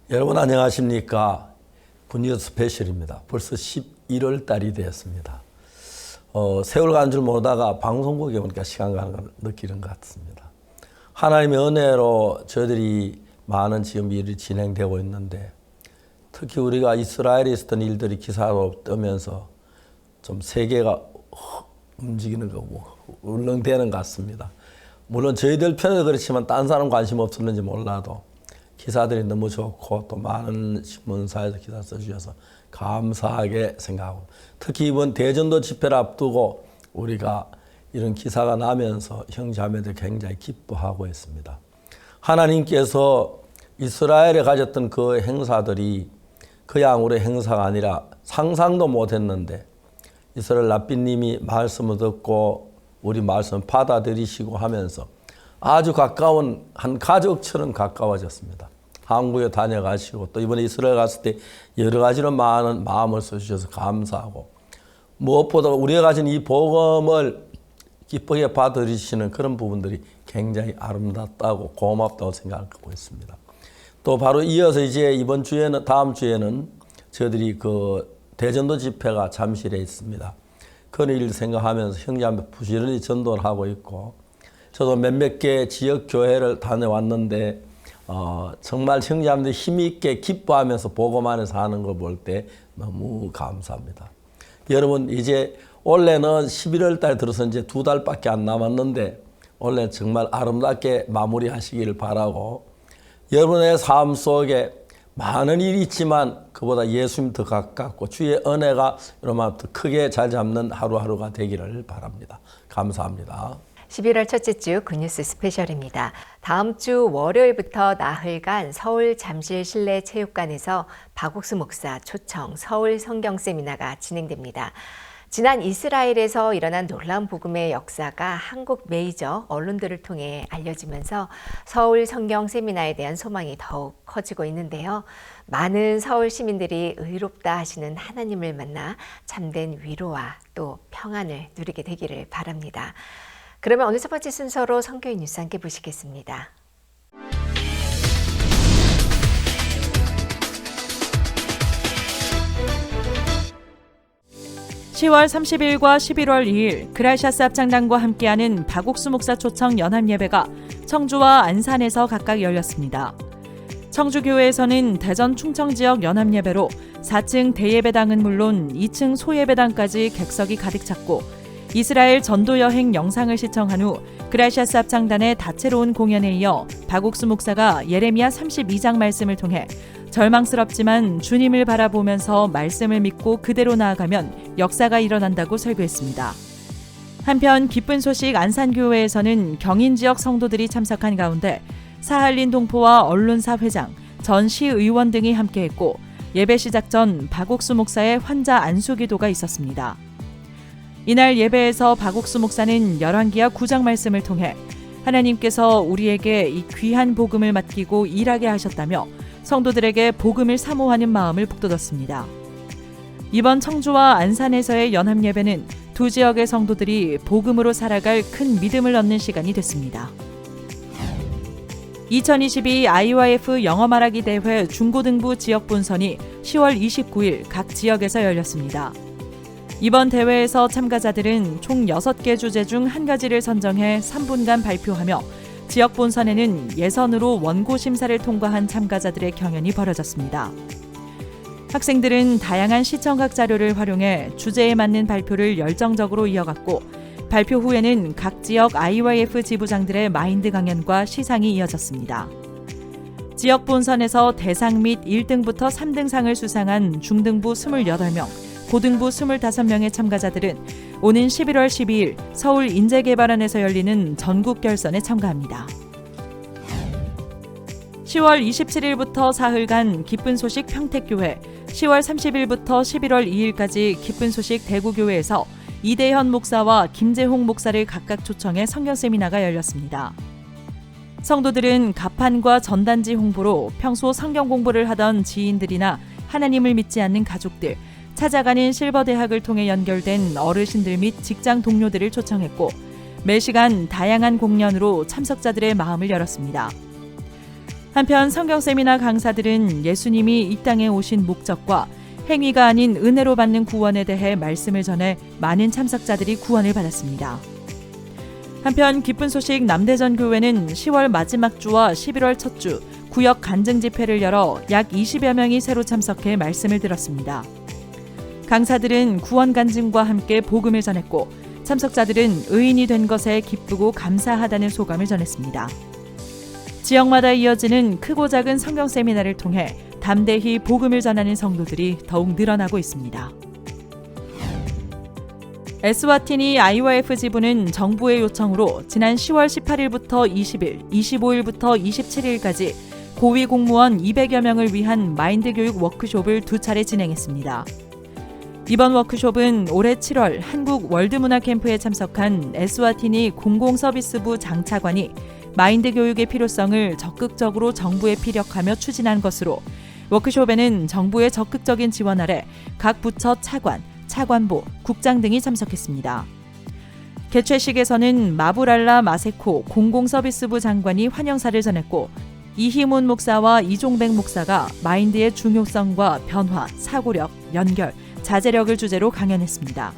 여러분 안녕하십니까? 굿뉴스 스페셜입니다. 벌써 11월 달이 되었습니다. 세월 가는 줄 모르다가 방송국에 오니까 시간 가는 걸 느끼는 것 같습니다. 하나님의 은혜로 저희들이 많은 지금 일이 진행되고 있는데 특히 우리가 이스라엘에 있었던 일들이 기사로 뜨면서 좀 세계가 움직이는 거고 울렁대는 것 같습니다. 물론 저희들 편에도 그렇지만 딴 사람 관심 없었는지 몰라도 기사들이 너무 좋고 또 많은 신문사에서 기사 써주셔서 감사하게 생각하고 특히 이번 대전도 집회를 앞두고 우리가 이런 기사가 나면서 형제자매들 굉장히 기뻐하고 있습니다. 하나님께서 이스라엘에 가졌던 그 행사들이 그냥 우리 행사가 아니라 상상도 못했는데 이스라엘 랍비님이 말씀을 듣고 우리 말씀을 받아들이시고 하면서 아주 가까운 한 가족처럼 가까워졌습니다. 한국에 다녀가시고 또 이번에 이스라엘 갔을 때 여러 가지로 많은 마음을 써주셔서 감사하고 무엇보다 우리가 가진 이 복음을 기쁘게 받아들이시는 그런 부분들이 굉장히 아름답다고 고맙다고 생각하고 있습니다. 또 바로 이어서 이제 이번 주에는 다음 주에는 저희들이 그 대전도 집회가 잠실에 있습니다. 그런 일을 생각하면서 형제한테 부지런히 전도를 하고 있고 저도 몇몇 개 지역 교회를 다녀왔는데 정말 형제자매들 힘있게 기뻐하면서 복음 안에서 하는 걸 볼 때 너무 감사합니다. 여러분 이제 올해는 11월 달 들어서 이제 2달밖에 안 남았는데 올해 정말 아름답게 마무리하시기를 바라고 여러분의 삶 속에 많은 일이 있지만 그보다 예수님 더 가깝고 주의 은혜가 여러분 더 크게 잘 잡는 하루하루가 되기를 바랍니다. 감사합니다. 11월 첫째 주 굿뉴스 스페셜입니다. 다음 주 월요일부터 나흘간 서울 잠실 실내 체육관에서 박옥수 목사 초청 서울 성경 세미나가 진행됩니다. 지난 이스라엘에서 일어난 놀라운 복음의 역사가 한국 메이저 언론들을 통해 알려지면서 서울 성경 세미나에 대한 소망이 더욱 커지고 있는데요. 많은 서울 시민들이 의롭다 하시는 하나님을 만나 참된 위로와 또 평안을 누리게 되기를 바랍니다. 그러면 오늘 첫 번째 순서로 성교인 뉴스 함께 보시겠습니다. 10월 30일과 11월 2일 그랄샤스 합창단과 함께하는 박옥수 목사 초청 연합예배가 청주와 안산에서 각각 열렸습니다. 청주교회에서는 대전 충청 지역 연합예배로 4층 대예배당은 물론 2층 소예배당까지 객석이 가득 찼고 이스라엘 전도 여행 영상을 시청한 후 그랄샤스 합창단의 다채로운 공연에 이어 박옥수 목사가 예레미야 32장 말씀을 통해 절망스럽지만 주님을 바라보면서 말씀을 믿고 그대로 나아가면 역사가 일어난다고 설교했습니다. 한편 기쁜 소식 안산교회에서는 경인 지역 성도들이 참석한 가운데 사할린 동포와 언론사 회장, 전 시의원 등이 함께했고 예배 시작 전 박옥수 목사의 환자 안수 기도가 있었습니다. 이날 예배에서 박옥수 목사는 열왕기하 9장 말씀을 통해 하나님께서 우리에게 이 귀한 복음을 맡기고 일하게 하셨다며 성도들에게 복음을 사모하는 마음을 북돋았습니다. 이번 청주와 안산에서의 연합예배는 두 지역의 성도들이 복음으로 살아갈 큰 믿음을 얻는 시간이 됐습니다. 2022 IYF 영어 말하기 대회 중고등부 지역 본선이 10월 29일 각 지역에서 열렸습니다. 이번 대회에서 참가자들은 총 6개 주제 중 한 가지를 선정해 3분간 발표하며 지역 본선에는 예선으로 원고 심사를 통과한 참가자들의 경연이 벌어졌습니다. 학생들은 다양한 시청각 자료를 활용해 주제에 맞는 발표를 열정적으로 이어갔고 발표 후에는 각 지역 IYF 지부장들의 마인드 강연과 시상이 이어졌습니다. 지역 본선에서 대상 및 1등부터 3등상을 수상한 중등부 28명, 고등부 25명의 참가자들은 오는 11월 12일 서울 인재개발원에서 열리는 전국 결선에 참가합니다. 10월 27일부터 사흘간 기쁜 소식 평택교회, 10월 30일부터 11월 2일까지 기쁜 소식 대구교회에서 이대현 목사와 김재홍 목사를 각각 초청해 성경 세미나가 열렸습니다. 성도들은 가판과 전단지 홍보로 평소 성경 공부를 하던 지인들이나 하나님을 믿지 않는 가족들, 찾아가는 실버대학을 통해 연결된 어르신들 및 직장 동료들을 초청했고 매 시간 다양한 공연으로 참석자들의 마음을 열었습니다. 한편 성경 세미나 강사들은 예수님이 이 땅에 오신 목적과 행위가 아닌 은혜로 받는 구원에 대해 말씀을 전해 많은 참석자들이 구원을 받았습니다. 한편 기쁜 소식 남대전 교회는 10월 마지막 주와 11월 첫 주 구역 간증 집회를 열어 약 20여 명이 새로 참석해 말씀을 들었습니다. 강사들은 구원 간증과 함께 복음을 전했고 참석자들은 의인이 된 것에 기쁘고 감사하다는 소감을 전했습니다. 지역마다 이어지는 크고 작은 성경 세미나를 통해 담대히 복음을 전하는 성도들이 더욱 늘어나고 있습니다. 에스와티니 IYF 지부는 정부의 요청으로 지난 10월 18일부터 20일, 25일부터 27일까지 고위 공무원 200여 명을 위한 마인드 교육 워크숍을 2차례 진행했습니다. 이번 워크숍은 올해 7월 한국 월드문화 캠프에 참석한 에스와티니 공공서비스부 장차관이 마인드 교육의 필요성을 적극적으로 정부에 피력하며 추진한 것으로 워크숍에는 정부의 적극적인 지원 아래 각 부처 차관, 차관보, 국장 등이 참석했습니다. 개최식에서는 마부랄라 마세코 공공서비스부 장관이 환영사를 전했고 이희문 목사와 이종백 목사가 마인드의 중요성과 변화, 사고력, 연결, 자제력을 주제로 강연했습니다.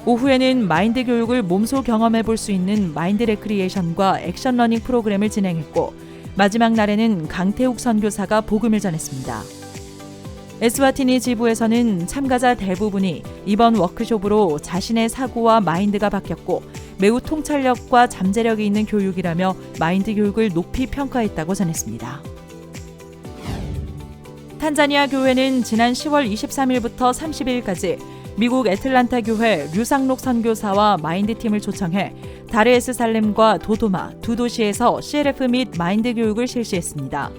오후에는 마인드 교육을 몸소 경험해 볼 수 있는 마인드 레크리에이션과 액션 러닝 프로그램을 진행했고 마지막 날에는 강태욱 선교사가 복음을 전했습니다. 에스와티니 지부에서는 참가자 대부분이 이번 워크숍으로 자신의 사고와 마인드가 바뀌었고 매우 통찰력과 잠재력이 있는 교육이라며 마인드 교육을 높이 평가했다고 전했습니다. 탄자니아 교회는 지난 10월 23일부터 30일까지 미국 애틀란타 교회 류상록 선교사와 마인드팀을 초청해 다르에스살렘과 도도마 두 도시에서 CLF 및 마인드 교육을 실시했습니다.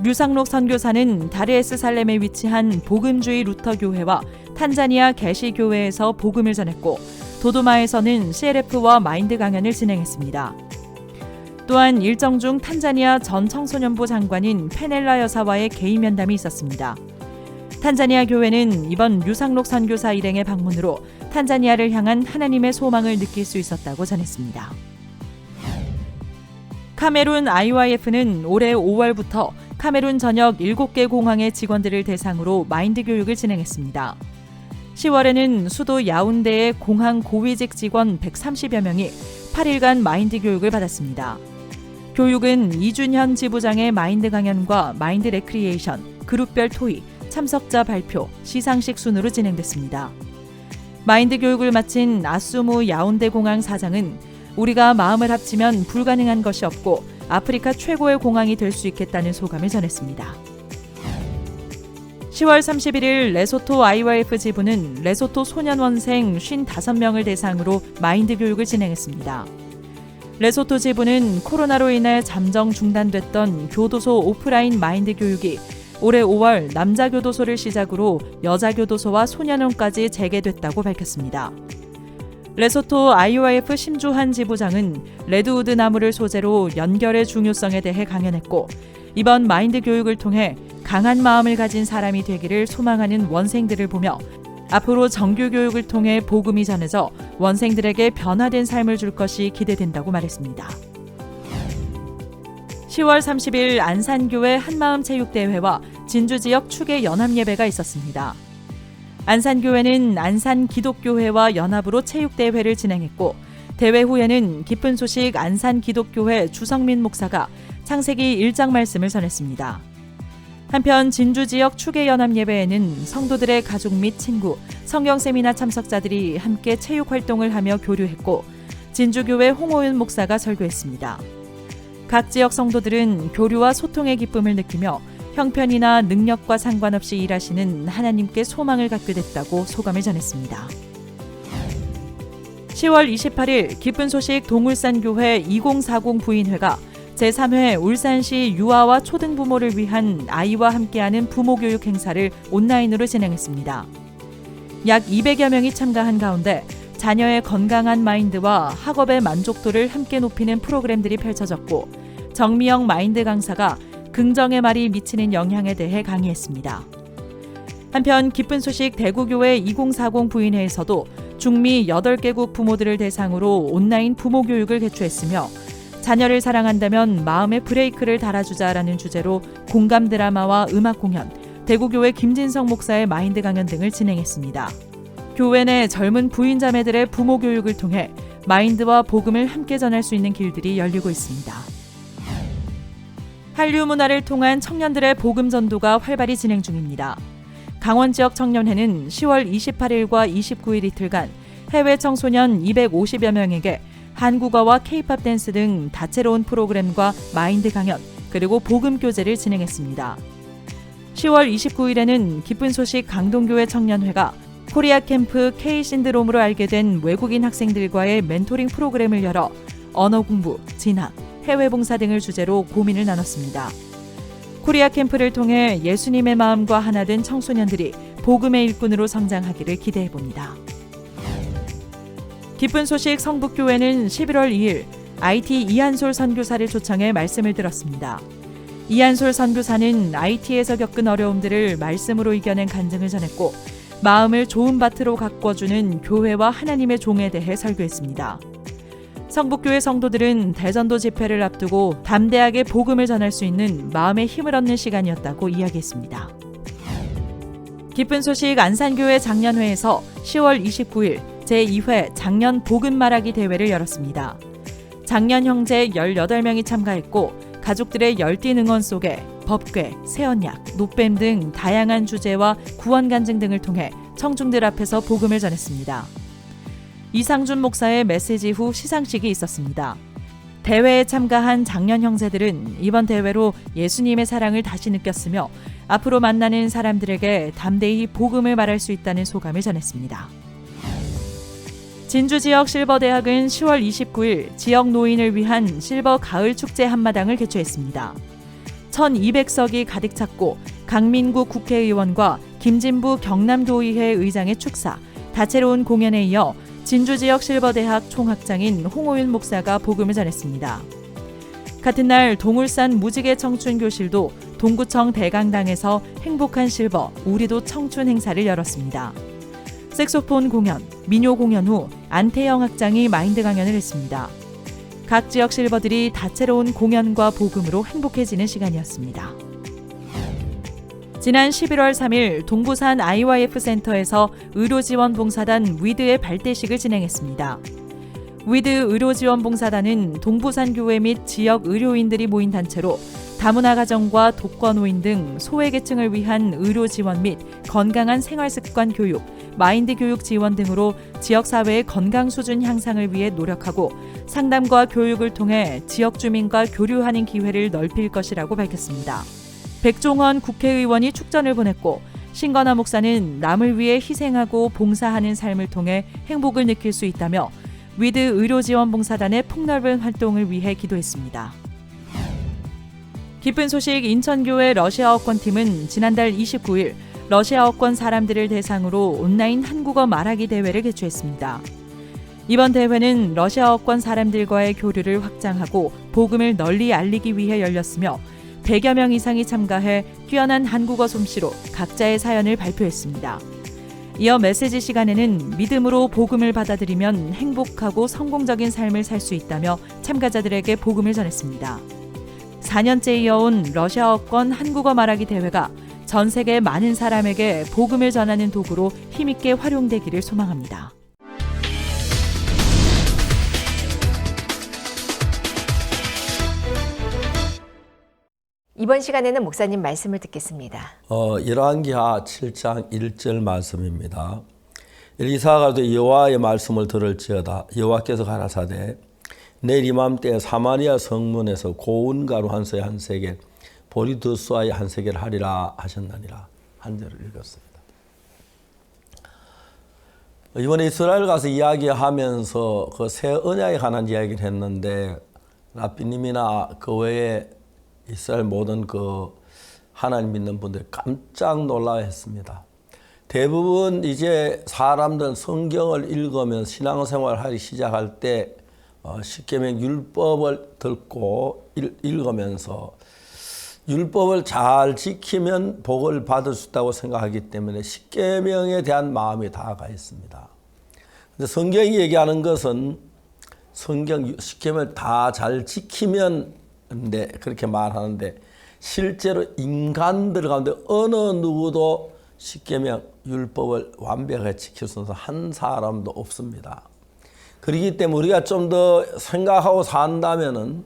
류상록 선교사는 다르에스살렘에 위치한 복음주의 루터 교회와 탄자니아 개시 교회에서 복음을 전했고 도도마에서는 CLF와 마인드 강연을 진행했습니다. 또한 일정 중 탄자니아 전 청소년부 장관인 페넬라 여사와의 개인 면담이 있었습니다. 탄자니아 교회는 이번 류상록 선교사 일행의 방문으로 탄자니아를 향한 하나님의 소망을 느낄 수 있었다고 전했습니다. 카메룬 IYF는 올해 5월부터 카메룬 전역 7개 공항의 직원들을 대상으로 마인드 교육을 진행했습니다. 10월에는 수도 야운데의 공항 고위직 직원 130여 명이 8일간 마인드 교육을 받았습니다. 교육은 이준현 지부장의 마인드 강연과 마인드 레크리에이션, 그룹별 토의, 참석자 발표, 시상식 순으로 진행됐습니다. 마인드 교육을 마친 아수무 야운데 공항 사장은 우리가 마음을 합치면 불가능한 것이 없고 아프리카 최고의 공항이 될 수 있겠다는 소감을 전했습니다. 10월 31일 레소토 IYF 지부는 레소토 소년원생 55명을 대상으로 마인드 교육을 진행했습니다. 레소토 지부는 코로나로 인해 잠정 중단됐던 교도소 오프라인 마인드 교육이 올해 5월 남자 교도소를 시작으로 여자 교도소와 소년원까지 재개됐다고 밝혔습니다. 레소토 IYF 심주한 지부장은 레드우드 나무를 소재로 연결의 중요성에 대해 강연했고 이번 마인드 교육을 통해 강한 마음을 가진 사람이 되기를 소망하는 원생들을 보며 앞으로 정규 교육을 통해 복음이 전해져 원생들에게 변화된 삶을 줄 것이 기대된다고 말했습니다. 10월 30일 안산교회 한마음체육대회와 진주지역 추계 연합예배가 있었습니다. 안산교회는 안산기독교회와 연합으로 체육대회를 진행했고 대회 후에는 기쁜 소식 안산기독교회 주성민 목사가 창세기 1장 말씀을 전했습니다. 한편 진주지역 추계연합예배에는 성도들의 가족 및 친구, 성경세미나 참석자들이 함께 체육활동을 하며 교류했고 진주교회 홍호윤 목사가 설교했습니다. 각 지역 성도들은 교류와 소통의 기쁨을 느끼며 형편이나 능력과 상관없이 일하시는 하나님께 소망을 갖게 됐다고 소감을 전했습니다. 10월 28일 기쁜 소식 동울산교회 2040 부인회가 제3회 울산시 유아와 초등부모를 위한 아이와 함께하는 부모교육 행사를 온라인으로 진행했습니다. 약 200여 명이 참가한 가운데 자녀의 건강한 마인드와 학업의 만족도를 함께 높이는 프로그램들이 펼쳐졌고 정미영 마인드 강사가 긍정의 말이 미치는 영향에 대해 강의했습니다. 한편 기쁜 소식 대구교회 2040 부인회에서도 중미 8개국 부모들을 대상으로 온라인 부모교육을 개최했으며 자녀를 사랑한다면 마음의 브레이크를 달아주자라는 주제로 공감 드라마와 음악 공연, 대구교회 김진성 목사의 마인드 강연 등을 진행했습니다. 교회 내 젊은 부인 자매들의 부모 교육을 통해 마인드와 복음을 함께 전할 수 있는 길들이 열리고 있습니다. 한류 문화를 통한 청년들의 복음 전도가 활발히 진행 중입니다. 강원 지역 청년회는 10월 28일과 29일 이틀간 해외 청소년 250여 명에게 한국어와 K-팝 댄스 등 다채로운 프로그램과 마인드 강연, 그리고 복음 교제를 진행했습니다. 10월 29일에는 기쁜 소식 강동교회 청년회가 코리아 캠프 K 신드롬으로 알게 된 외국인 학생들과의 멘토링 프로그램을 열어 언어 공부, 진학, 해외 봉사 등을 주제로 고민을 나눴습니다. 코리아 캠프를 통해 예수님의 마음과 하나 된 청소년들이 복음의 일꾼으로 성장하기를 기대해 봅니다. 기쁜 소식 성북교회는 11월 2일 IT 이한솔 선교사를 초청해 말씀을 들었습니다. 이한솔 선교사는 IT에서 겪은 어려움들을 말씀으로 이겨낸 간증을 전했고 마음을 좋은 밭으로 가꿔주는 교회와 하나님의 종에 대해 설교했습니다. 성북교회 성도들은 대전도 집회를 앞두고 담대하게 복음을 전할 수 있는 마음의 힘을 얻는 시간이었다고 이야기했습니다. 기쁜 소식 안산교회 장년회에서 10월 29일 제2회 작년 복음 말하기 대회를 열었습니다. 장년 형제 18명이 참가했고 가족들의 열띤 응원 속에 법궤, 새언약, 노뱀 등 다양한 주제와 구원 간증 등을 통해 청중들 앞에서 복음을 전했습니다. 이상준 목사의 메시지 후 시상식이 있었습니다. 대회에 참가한 장년 형제들은 이번 대회로 예수님의 사랑을 다시 느꼈으며 앞으로 만나는 사람들에게 담대히 복음을 말할 수 있다는 소감을 전했습니다. 진주 지역 실버대학은 10월 29일 지역 노인을 위한 실버 가을 축제 한마당을 개최했습니다. 1200석이 가득 찼고 강민구 국회의원과 김진부 경남도의회 의장의 축사, 다채로운 공연에 이어 진주 지역 실버대학 총학장인 홍호윤 목사가 복음을 전했습니다. 같은 날 동울산 무지개 청춘교실도 동구청 대강당에서 행복한 실버, 우리도 청춘 행사를 열었습니다. 색소폰 공연, 민요 공연 후 안태영 학장이 마인드 강연을 했습니다. 각 지역 실버들이 다채로운 공연과 복음으로 행복해지는 시간이었습니다. 지난 11월 3일 동부산 IYF 센터에서 의료지원봉사단 위드의 발대식을 진행했습니다. 위드 의료지원봉사단은 동부산 교회 및 지역 의료인들이 모인 단체로 다문화 가정과 독거노인 등 소외계층을 위한 의료 지원 및 건강한 생활습관 교육, 마인드 교육 지원 등으로 지역사회의 건강 수준 향상을 위해 노력하고 상담과 교육을 통해 지역 주민과 교류하는 기회를 넓힐 것이라고 밝혔습니다. 백종원 국회의원이 축전을 보냈고 신건하 목사는 남을 위해 희생하고 봉사하는 삶을 통해 행복을 느낄 수 있다며 위드 의료지원봉사단의 폭넓은 활동을 위해 기도했습니다. 기쁜 소식 인천교회 러시아어권팀은 지난달 29일 러시아어권 사람들을 대상으로 온라인 한국어 말하기 대회를 개최했습니다. 이번 대회는 러시아어권 사람들과의 교류를 확장하고 복음을 널리 알리기 위해 열렸으며 100여 명 이상이 참가해 뛰어난 한국어 솜씨로 각자의 사연을 발표했습니다. 이어 메시지 시간에는 믿음으로 복음을 받아들이면 행복하고 성공적인 삶을 살 수 있다며 참가자들에게 복음을 전했습니다. 4년째 이어온 러시아어권 한국어 말하기 대회가 전 세계 많은 사람에게 복음을 전하는 도구로 힘있게 활용되기를 소망합니다. 이번 시간에는 목사님 말씀을 듣겠습니다. 열왕기하 7장 1절 말씀입니다. 엘리사가 여호와의 말씀을 들을지어다. 여호와께서 가라사대 내일 이맘때 사마리아 성문에서 고운 가루 한 쇠 한 세겔 보리 두 쏘아의 한 세겔 하리라 하셨나니라. 한 절을 읽었습니다. 이번에 이스라엘 가서 이야기하면서 그 새 언약에 관한 이야기를 했는데 라삐님이나 그 외에 이스라엘 모든 그 하나님 믿는 분들 깜짝 놀라했습니다. 대부분 이제 사람들 성경을 읽으면 신앙생활을 하기 시작할 때 십계명 율법을 듣고 읽으면서 율법을 잘 지키면 복을 받을 수 있다고 생각하기 때문에 십계명에 대한 마음이 다가 있습니다. 근데 성경이 얘기하는 것은 성경 십계명을 다 잘 지키면 그렇게 말하는데 실제로 인간들 가운데 어느 누구도 십계명 율법을 완벽하게 지킬 수 있는 한 사람도 없습니다. 그렇기 때문에 우리가 좀 더 생각하고 산다면은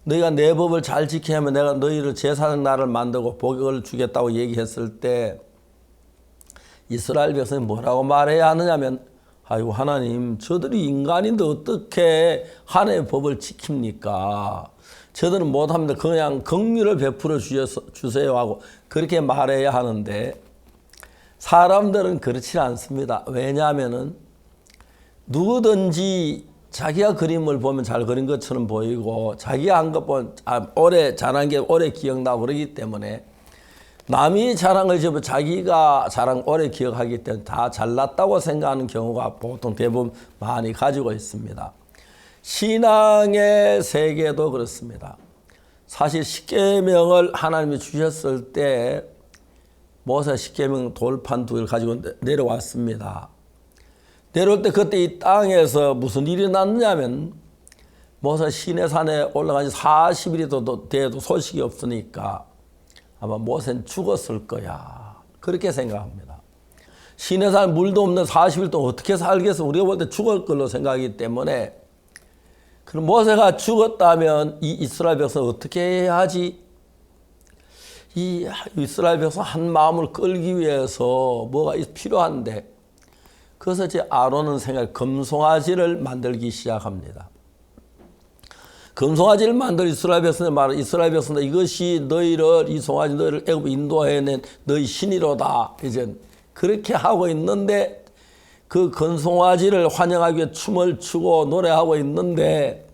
너희가 내 법을 잘 지켜야 하면 내가 너희를 제사장 나라를 만들고 복을 주겠다고 얘기했을 때 이스라엘 백성이 뭐라고 말해야 하느냐면 아이고 하나님 저들이 인간인데 어떻게 하나님의 법을 지킵니까? 저들은 못합니다. 그냥 긍휼을 베풀어 주세요 하고 그렇게 말해야 하는데 사람들은 그렇지 않습니다. 왜냐하면은 누구든지 자기가 그림을 보면 잘 그린 것처럼 보이고 자기가 한 것 보면 오래 잘한 게 오래 기억나고 그러기 때문에 남이 잘한 걸 접어 자기가 잘한 오래 기억하기 때문에 다 잘났다고 생각하는 경우가 보통 대부분 많이 가지고 있습니다. 신앙의 세계도 그렇습니다. 사실 십계명을 하나님이 주셨을 때 모세 십계명 돌판 두 개를 가지고 내려왔습니다. 내려올 때 그때 이 땅에서 무슨 일이 났느냐면 모세 시내산에 올라간 지 40일이 돼도 소식이 없으니까 아마 모세는 죽었을 거야. 그렇게 생각합니다. 시내산 물도 없는 40일 동안 어떻게 살겠어? 우리가 볼 때 죽을 걸로 생각하기 때문에 그럼 모세가 죽었다면 이 이스라엘 백성은 어떻게 해야 하지? 이 이스라엘 백성 한 마음을 끌기 위해서 뭐가 필요한데 그래서 이제 아론은 금송아지를 만들기 시작합니다. 금송아지를 만들 이스라엘 백성들 말은 이스라엘 백성들 이것이 너희를 이 송아지 너희를 애굽 인도해낸 너희 신이로다. 이제 그렇게 하고 있는데 그 금송아지를 환영하기 위해 춤을 추고 노래하고 있는데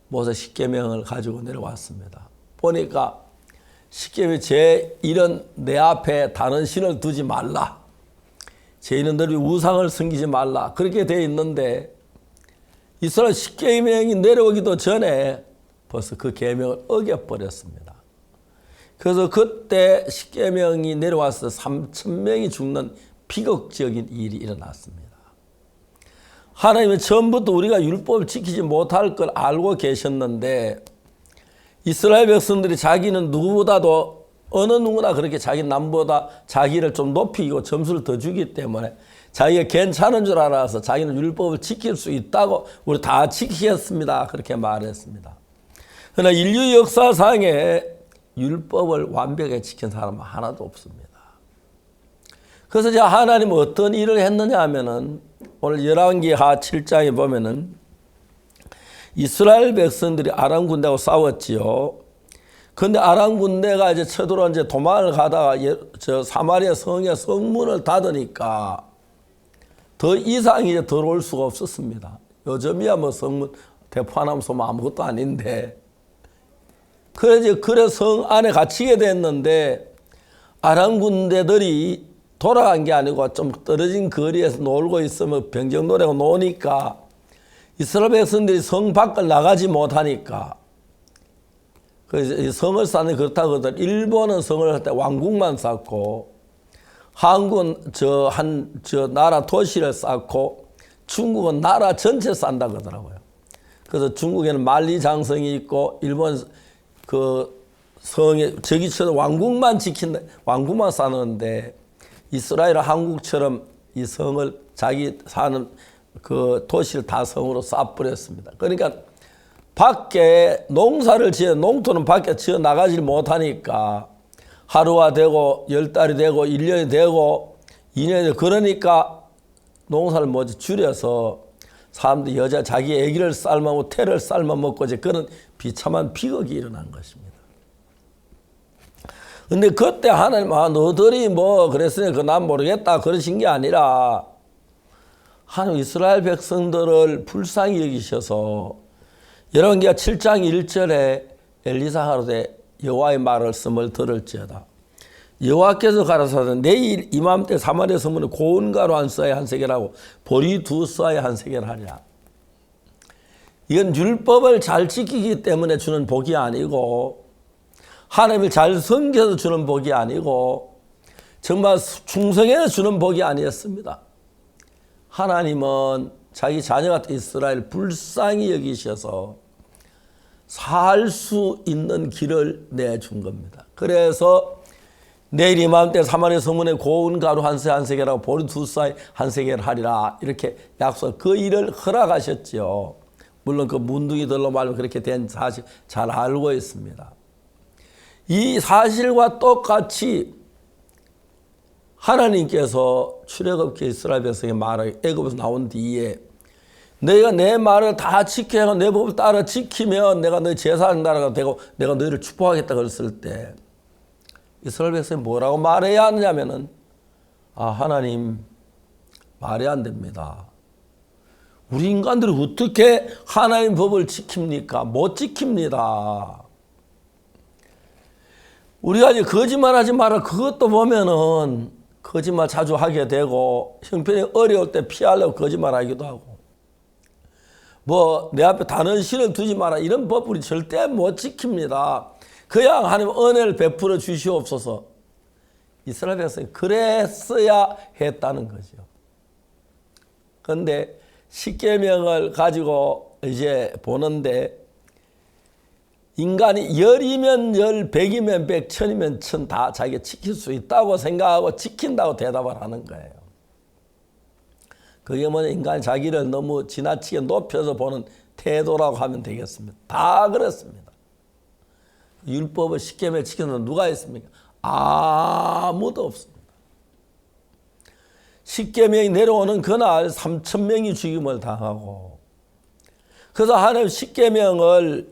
모세 십계명을 가지고 내려왔습니다. 보니까 십계명 제1은 내 앞에 다른 신을 두지 말라. 제1은 너희 우상을 섬기지 말라. 그렇게 되어 있는데 이스라엘 십계명이 내려오기도 전에 벌써 그 계명을 어겨버렸습니다. 그래서 그때 십계명이 내려와서 3,000명이 죽는 비극적인 일이 일어났습니다. 하나님은 처음부터 우리가 율법을 지키지 못할 걸 알고 계셨는데 이스라엘 백성들이 자기는 누구보다도 어느 누구나 그렇게 자기 남보다 자기를 좀 높이고 점수를 더 주기 때문에 자기가 괜찮은 줄 알아서 자기는 율법을 지킬 수 있다고 우리 다 지키겠습니다. 그렇게 말했습니다. 그러나 인류 역사상에 율법을 완벽하게 지킨 사람은 하나도 없습니다. 그래서 제가 하나님은 어떤 일을 했느냐 하면은 오늘 열왕기하 7장에 보면은 이스라엘 백성들이 아람 군대하고 싸웠지요. 그런데 아람 군대가 이제 쳐들어 이제 도망을 가다가 저 사마리아 성의 성문을 닫으니까 더 이상 이제 들어올 수가 없었습니다. 요즘이야 뭐 성문 대포하나면 쏘면 아무것도 아닌데. 그래서 성 안에 갇히게 됐는데 아람 군대들이 돌아간 게 아니고 좀 떨어진 거리에서 놀고 있으면 병정 노래고 노니까 이스라엘 백성들이 성 밖을 나가지 못하니까 그래서 성을 쌓는 그렇다고 하더라도 일본은 성을 할 때 왕궁만 쌓고 한국은 저 나라 도시를 쌓고 중국은 나라 전체 쌓는다고 하더라고요. 그래서 중국에는 만리장성이 있고 일본 그 성에 저기처럼 왕궁만 왕궁만 쌓는데 이스라엘은 한국처럼 이 성을 자기 사는 그 도시를 다 성으로 쌓아버렸습니다. 그러니까 밖에 농사를 농토는 밖에 지어 나가지 못하니까 하루가 되고 10달이 되고 1년이 되고 2년이 되고 그러니까 농사를 줄여서 사람들이 자기 애기를 삶아먹고 태를 삶아먹고 이제 그런 비참한 비극이 일어난 것입니다. 근데 그때 하나님 너들이 뭐 그랬으니 난 모르겠다 그러신 게 아니라 하나님 이스라엘 백성들을 불쌍히 여기셔서 열왕기하 7장 1절에 엘리사가 가로되 여호와의 말씀을 들을지어다. 여호와께서 가라사대 내일 이맘때 사마리아 성문에 고운 가루 한 쌍에 한 세겔하고 보리 2쌍에 한 세겔 하리라. 이건 율법을 잘 지키기 때문에 주는 복이 아니고 하나님을 잘 섬겨서 주는 복이 아니고 정말 충성해서 주는 복이 아니었습니다. 하나님은 자기 자녀 같은 이스라엘 불쌍히 여기셔서 살 수 있는 길을 내준 겁니다. 그래서 내일 이맘때 사마리아 성문에 고운 가루 한 세겔하고 보리 2쌀 한 세겔 하리라 이렇게 약속, 그 일을 허락하셨죠. 물론 그 문둥이들로 말하면 그렇게 된 사실 잘 알고 있습니다. 이 사실과 똑같이 하나님께서 출애굽기 이스라엘 백성의 말을 애굽에서 나온 뒤에 너희가 내 말을 다 지켜야 하고 내 법을 따라 지키면 내가 너희 제사장 나라가 되고 내가 너희를 축복하겠다 그랬을 때 이스라엘 백성이 뭐라고 말해야 하느냐면은 하나님 말이 안 됩니다. 우리 인간들이 어떻게 하나님 법을 지킵니까? 못 지킵니다. 우리가 이제 거짓말하지 마라 그것도 보면은 거짓말 자주 하게 되고 형편이 어려울 때 피하려고 거짓말하기도 하고 뭐 내 앞에 다른 신을 두지 마라 이런 법 우리 절대 못 지킵니다. 그냥 하나님 은혜를 베풀어 주시옵소서. 이스라엘 백성이 그랬어야 했다는 거죠. 그런데 십계명을 가지고 이제 보는데 인간이 10이면 10, 100이면 100, 1000이면 1000 다 자기가 지킬 수 있다고 생각하고 지킨다고 대답을 하는 거예요. 그게 뭐냐, 인간이 자기를 너무 지나치게 높여서 보는 태도라고 하면 되겠습니다. 다 그렇습니다. 율법을 십계명을 지키는 누가 있습니까? 아무도 없습니다. 십계명이 내려오는 그날 3000명이 죽임을 당하고 그래서 하나님 십계명을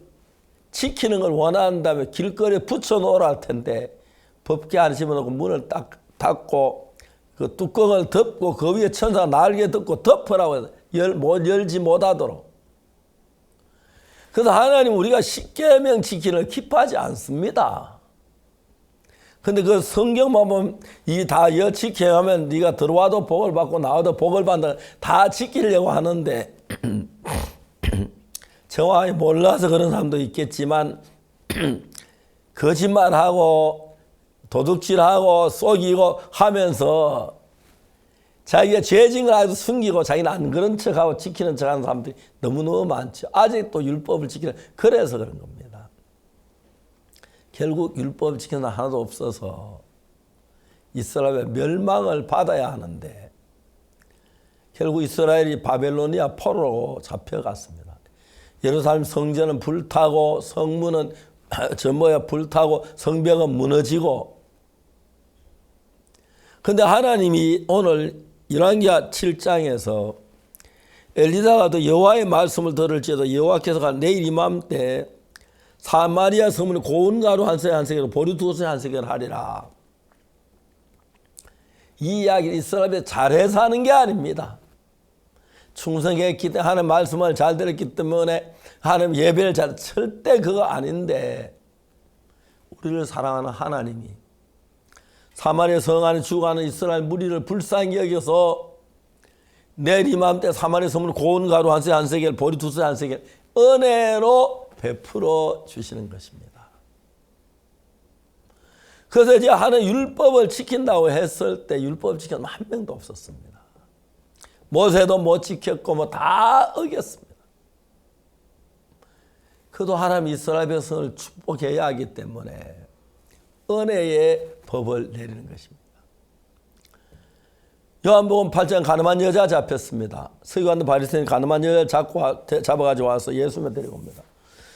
지키는 걸 원한다면 길거리에 붙여놓으라 할 텐데 법궤 안에 집어넣고 문을 딱 닫고 그 뚜껑을 덮고 그 위에 천사가 날개 덮고 덮으라고 해서 열지 못하도록. 그래서 하나님 우리가 십계명 지키는 걸 기뻐하지 않습니다. 근데 그 성경만 보면 이 다 지켜가면 네가 들어와도 복을 받고 나와도 복을 받는다 다 지키려고 하는데 정확히 몰라서 그런 사람도 있겠지만 거짓말하고 도둑질하고 속이고 하면서 자기가 죄진 걸 알고 숨기고 자기는 안 그런 척하고 지키는 척하는 사람들이 너무너무 많죠. 아직도 율법을 지키는 그래서 그런 겁니다. 결국 율법을 지키는 사람 하나도 없어서 이스라엘의 멸망을 받아야 하는데 결국 이스라엘이 바벨로니아 포로로 잡혀갔습니다. 예루살렘 성전은 불타고 성문은 불타고 성벽은 무너지고 그런데 하나님이 오늘 열왕기하 7장에서 엘리사가 또 여호와의 말씀을 들을지어도 여호와께서 내일 이맘때 사마리아 성문에 고운 가루 한 세겔 한 세겔 보리 2세 한 세겔 하리라. 이 이야기는 이스라엘이 잘해서 하는 게 아닙니다. 충성했기 때문에 하나님 말씀을 잘 들었기 때문에 하나님 예배를 잘 절대 그거 아닌데 우리를 사랑하는 하나님이 사마리아 성 안에 죽어가는 이스라엘 무리를 불쌍히 여겨서 내일 이맘때 사마리아 성문 고운 가루 한 세겔 한 세겔 보리 2세 한 세겔 은혜로 베풀어 주시는 것입니다. 그래서 이제 하나님 율법을 지킨다고 했을 때 율법을 지키는 한 명도 없었습니다. 모세도 못 지켰고 뭐 다 어겼습니다. 그래도 하나님 이스라엘 백성을 축복해야 하기 때문에 은혜의 법을 내리는 것입니다. 요한복음 8장 가늠한 여자 잡혔습니다. 서기관도 바리새인이 가늠한 여자를 잡아가지고 와서 예수님을 데리고 옵니다.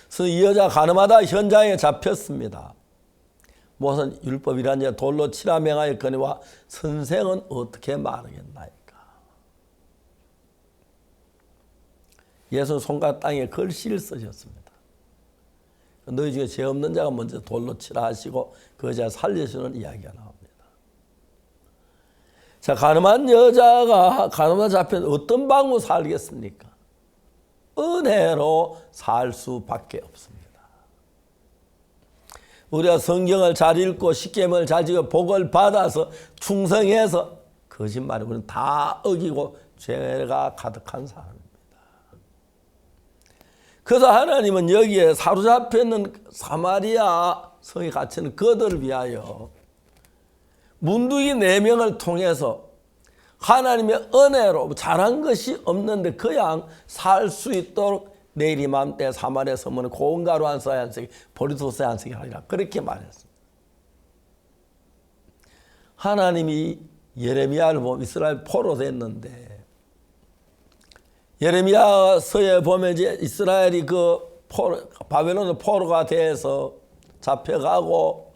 그래서 이 여자 가늠하다 현장에 잡혔습니다. 무슨 율법이라니 돌로 치라 명하였거니와 선생은 어떻게 말하겠나이까. 예수는 손가락 땅에 글씨를 쓰셨습니다. 너희 중에 죄 없는 자가 먼저 돌로 치라 하시고 그 여자를 살려주는 이야기가 나옵니다. 자, 가늠한 여자가 가늠하다 잡힌 어떤 방법으로 살겠습니까? 은혜로 살 수밖에 없습니다. 우리가 성경을 잘 읽고 십계명을 잘 지켜 복을 받아서 충성해서 거짓말을 우리는 다 어기고 죄가 가득한 사람입니다. 그래서 하나님은 여기에 사로잡혀있는 사마리아 성에 갇히는 그들을 위하여 문둥이 4명을 통해서 하나님의 은혜로 잘한 것이 없는데 그냥 살 수 있도록 내일 이맘때 사마리아 서문에 고운 가루 한 쌀 한 색, 보리소스 한 색 하리라. 그렇게 말했습니다. 하나님이 예레미야를 보면 이스라엘 포로 됐는데, 예레미야서에 보면 이제 이스라엘이 바벨론의 포로가 돼서 잡혀가고,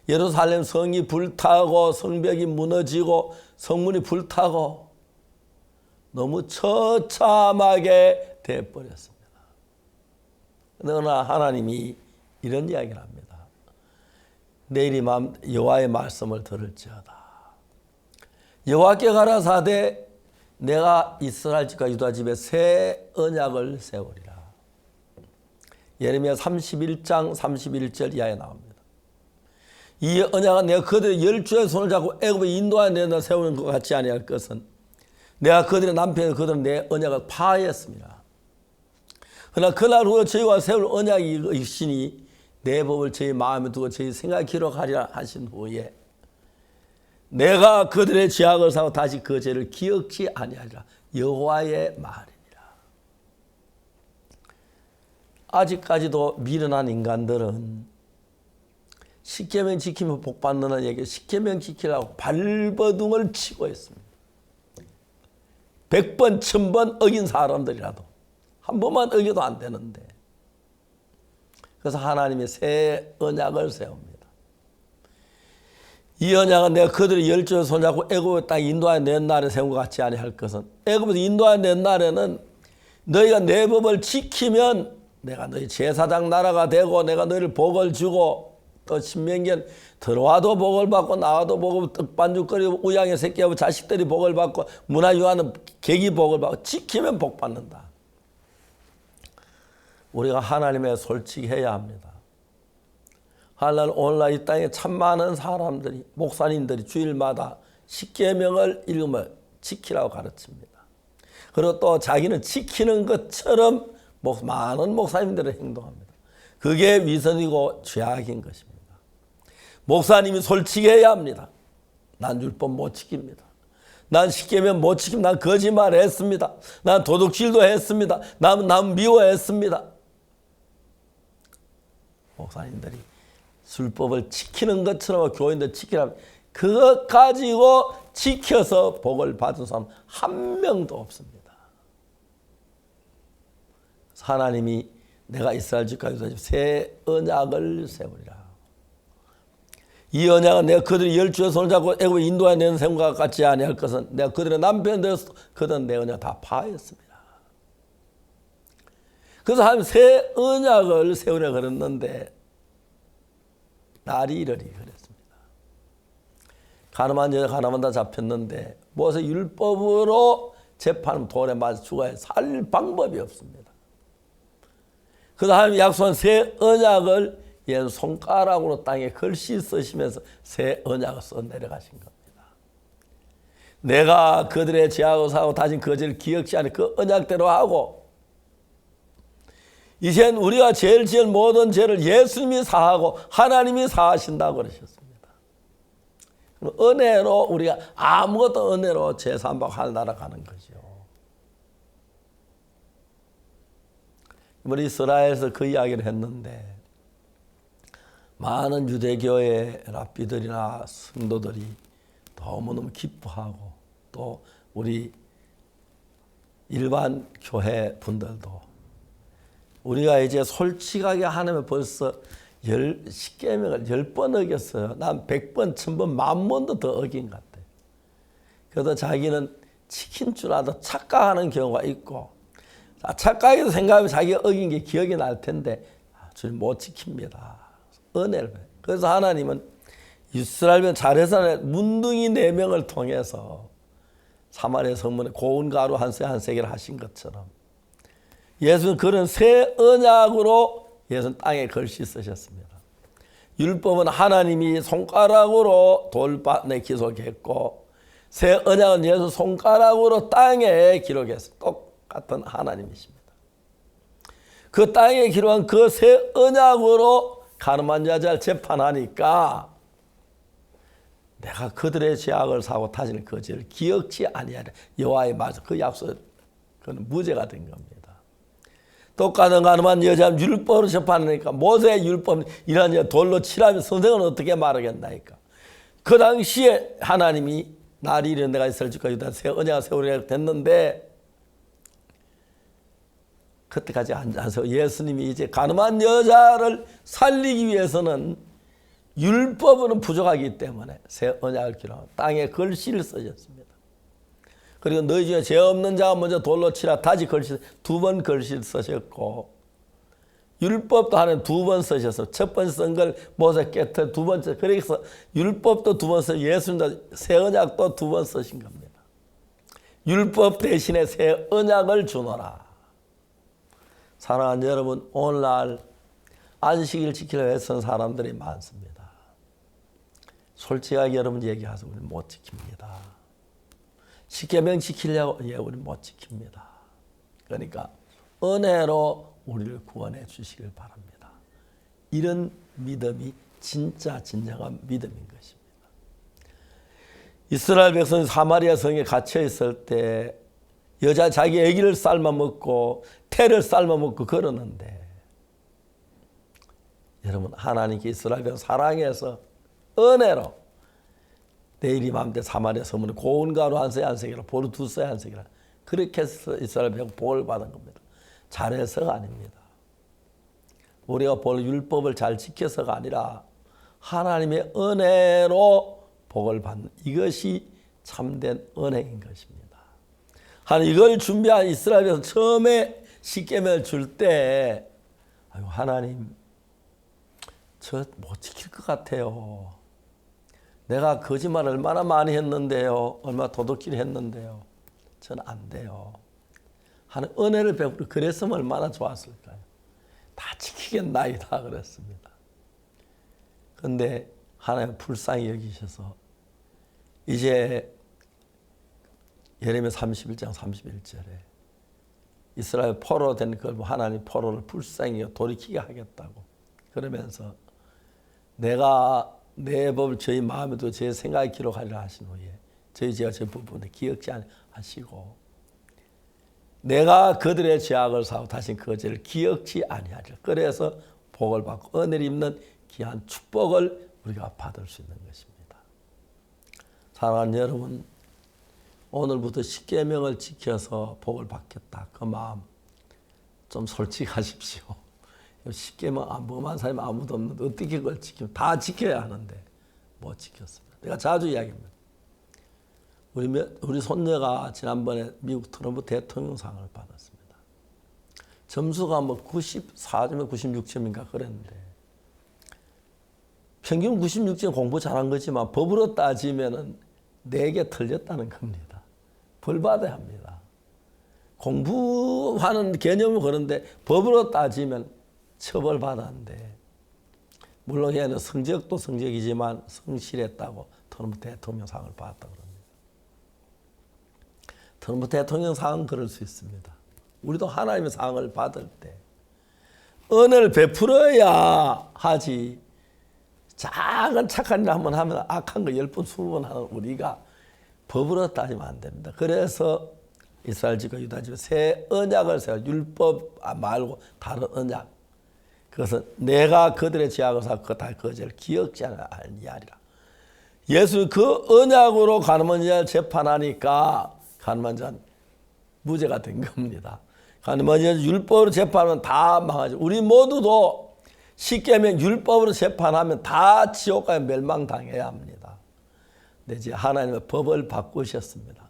예루살렘 성이 불타고, 성벽이 무너지고, 성문이 불타고, 너무 처참하게 돼버렸습니다. 그러나 하나님이 이런 이야기를 합니다. 내일 여호와의 말씀을 들을지어다. 여호와께 가라사대 내가 이스라엘 집과 유다 집에 새 언약을 세우리라. 예레미야 31장 31절 이하에 나옵니다. 이 언약은 내가 그들의 열주의 손을 잡고 애굽에 인도하여 내가 세우는 것 같지 아니할 것은 내가 그들의 남편이 그들은 내 언약을 파하였습니다. 그러나 그날 후에 저희와 세울 언약이 있으니 내 법을 저희 마음에 두고 저희 생각에 기록하리라 하신 후에 내가 그들의 죄악을 사고 다시 그 죄를 기억지 아니하리라. 여호와의 말이니라. 아직까지도 미련한 인간들은 십계명 지키면 복 받는다는 얘기, 십계명 지키라고 발버둥을 치고 있습니다. 100번, 1000번 어긴 사람들이라도 한 번만 어겨도 안 되는데, 그래서 하나님이 새 언약을 세웁니다. 이 언약은 내가 그들의 열조를 손잡고 애굽의 땅에 인도하여 낸 날에 세운 것 같지 아니할 것은, 애굽에서 인도하여 낸 날에는 너희가 내 법을 지키면 내가 너희 제사장 나라가 되고 내가 너희를 복을 주고, 또 신명기엔 들어와도 복을 받고 나와도 복을 떡반죽거리고 우양의 새끼하고 자식들이 복을 받고 문화유한은 객이 복을 받고 지키면 복 받는다. 우리가 하나님의 솔직해야 합니다. 하나님 오늘날 이 땅에 참 많은 사람들이, 목사님들이 주일마다 십계명을 읽으며 지키라고 가르칩니다. 그리고 또 자기는 지키는 것처럼 많은 목사님들을 행동합니다. 그게 위선이고 죄악인 것입니다. 목사님이 솔직해야 합니다. 난 율법 못 지킵니다. 난 십계명 못 지킵니다. 난 거짓말했습니다. 난 도둑질도 했습니다. 남 미워했습니다. 목사님들이 율법을 지키는 것처럼 교인들 지키라면 그것 가지고 지켜서 복을 받은 사람 한 명도 없습니다. 하나님이 내가 이스라엘 집과 유다 집 새 언약을 세우리라. 이 언약은 내가 그들이 열주의 손을 잡고 애굽에 인도하여 내는 생각과 같지 아니할 것은 내가 그들의 남편 되었어. 그들은 내 언약 다 파하였습니다. 그래서 하나님 새 언약을 세우려 그랬는데 날이 이르리 그랬습니다. 가늠한 여자 가늠한다 잡혔는데 모세 율법으로 재판하면 돌에 맞아 죽어야 살 방법이 없습니다. 그래서 하나님이 약속한 새 언약을 얘는 손가락으로 땅에 글씨 쓰시면서 새 언약을 써 내려가신 겁니다. 내가 그들의 죄악을 사고 다신 그 죄를 기억지 않을 그 언약대로 하고, 이젠 우리가 죄를 지을 모든 죄를 예수님이 사하고 하나님이 사하신다고 그러셨습니다. 은혜로 우리가 아무것도 은혜로 죄 사함받고 하늘 나라가는 거죠. 우리 이스라엘에서 그 이야기를 했는데 많은 유대교의 랍비들이나 성도들이 너무너무 기뻐하고 또 우리 일반 교회 분들도 우리가 이제 솔직하게 하나님을 벌써 10계명을 10번 어겼어요. 난 100번, 1000번, 10,000번도 더 어긴 것 같아요. 그래도 자기는 지킨 줄 알아도 착각하는 경우가 있고, 착각해서 생각하면 자기가 어긴 게 기억이 날 텐데 주님 못 지킵니다. 은혜를 봐요. 그래서 하나님은 이스라엘은 잘해서 문둥이 4명을 통해서 사마리아 성문에 고운 가루 한 세겔을 하신 것처럼 예수는 그런 새 언약으로 예수는 땅에 글씨 쓰셨습니다. 율법은 하나님이 손가락으로 돌판에 기록했고 새 언약은 예수 손가락으로 땅에 기록했어요. 똑같은 하나님이십니다. 그 땅에 기록한 그 새 언약으로 가늠한 여자를 재판하니까 내가 그들의 죄악을 사고 다시는 그 죄를 기억지 아니하리라. 여호와의 말, 그 약속, 그는 무죄가 된 겁니다. 똑같은 가늠한 여자 율법으로 접하니까 모세의 율법 이런 여 돌로 치라면 선생은 어떻게 말하겠나이까. 그 당시에 하나님이 날이 이런 데가 있을 줄까 유다 새 언약을 세우려 됐는데 그때까지 안 세워. 예수님이 이제 가늠한 여자를 살리기 위해서는 율법으로는 부족하기 때문에 새 언약을 기록하고 땅에 글씨를 쓰셨습니다. 그리고 너희 중에 죄 없는 자가 먼저 돌로 치라 다시 글씨 두 번 글씨를 쓰셨고 율법도 하나님 두 번 쓰셔서 첫 번 쓴 걸 모세 깨트 두 번째 그래서 율법도 두 번 쓰고 예수님도 새 언약도 두 번 쓰신 겁니다. 율법 대신에 새 언약을 주노라. 사랑하는 여러분, 오늘날 안식일 지키려고 애쓰는 사람들이 많습니다. 솔직하게 여러분 얘기하세요. 우리 못 지킵니다. 십계명 지키려고 우리 못 지킵니다. 그러니까 은혜로 우리를 구원해 주시길 바랍니다. 이런 믿음이 진짜 진정한 믿음인 것입니다. 이스라엘 백성이 사마리아 성에 갇혀 있을 때 여자 자기 아기를 삶아 먹고 태를 삶아 먹고 그러는데 여러분 하나님께 이스라엘 백성 사랑해서 은혜로 내일이 맘때 사마리아 성문에 고운 가루 한 세 한 세기라 보루 두 세 한 세기라 그렇게 해서 이스라엘 백성 복을 받은 겁니다. 잘해서가 아닙니다. 우리가 볼 율법을 잘 지켜서가 아니라 하나님의 은혜로 복을 받는 이것이 참된 은혜인 것입니다. 하나님 이걸 준비한 이스라엘에서 처음에 십계명을 줄 때 하나님 저 못 지킬 것 같아요. 내가 거짓말을 얼마나 많이 했는데요. 얼마나 도둑질 했는데요. 저는 안 돼요. 하는 은혜를 베풀어 그랬으면 얼마나 좋았을까요? 다 지키겠나이다 그랬습니다. 그런데 하나님 불쌍히 여기셔서 이제 예레미야 31장 31절에 이스라엘 포로 된 걸 하나님 포로를 불쌍히 돌이키게 하겠다고 그러면서 내가 내 법을 저희 마음에도 제 생각에 기록하리라 하신 후에 저희 죄가 저 부분에 기억지 않으시고 내가 그들의 죄악을 사고 다시 그 죄를 기억지 아니하리라. 그래서 복을 받고 은혜를 입는 귀한 축복을 우리가 받을 수 있는 것입니다. 사랑하는 여러분, 오늘부터 십계명을 지켜서 복을 받겠다. 그 마음 좀 솔직하십시오. 십계명 안 범한 사람이 아무도 없는데 어떻게 그걸 지키면 다 지켜야 하는데 못 지켰습니다. 내가 자주 이야기합니다. 우리 손녀가 지난번에 미국 트럼프 대통령상을 받았습니다. 점수가 뭐 94점에 96점인가 그랬는데 평균 96점 공부 잘한 거지만 법으로 따지면은 4개 틀렸다는 겁니다. 벌 받아야 합니다. 공부하는 개념은 그런데 법으로 따지면 처벌받았는데 물론 얘는 성적도 성적이지만 성실했다고 트럼프 대통령상을 받았다고 합니다. 트럼프 대통령상은 그럴 수 있습니다. 우리도 하나님의 상을 받을 때 은혜를 베풀어야 하지 작은 착한 일 한번 하면 악한 거 10번 20번 하는 우리가 법으로 따지면 안 됩니다. 그래서 이스라엘 집과 유다 집에 새 언약을 세워 율법 말고 다른 언약 그것은 내가 그들의 죄악을 사고 그 죄를 기억지 아니하리라. 예수 그 언약으로 가늠한 자를 재판하니까 가늠한 자는 무죄가 된 겁니다. 가늠한 자는 율법으로 재판하면 다 망하죠. 우리 모두도 십계명 율법으로 재판하면 다 지옥 가에 멸망당해야 합니다. 근데 이제 하나님의 법을 바꾸셨습니다.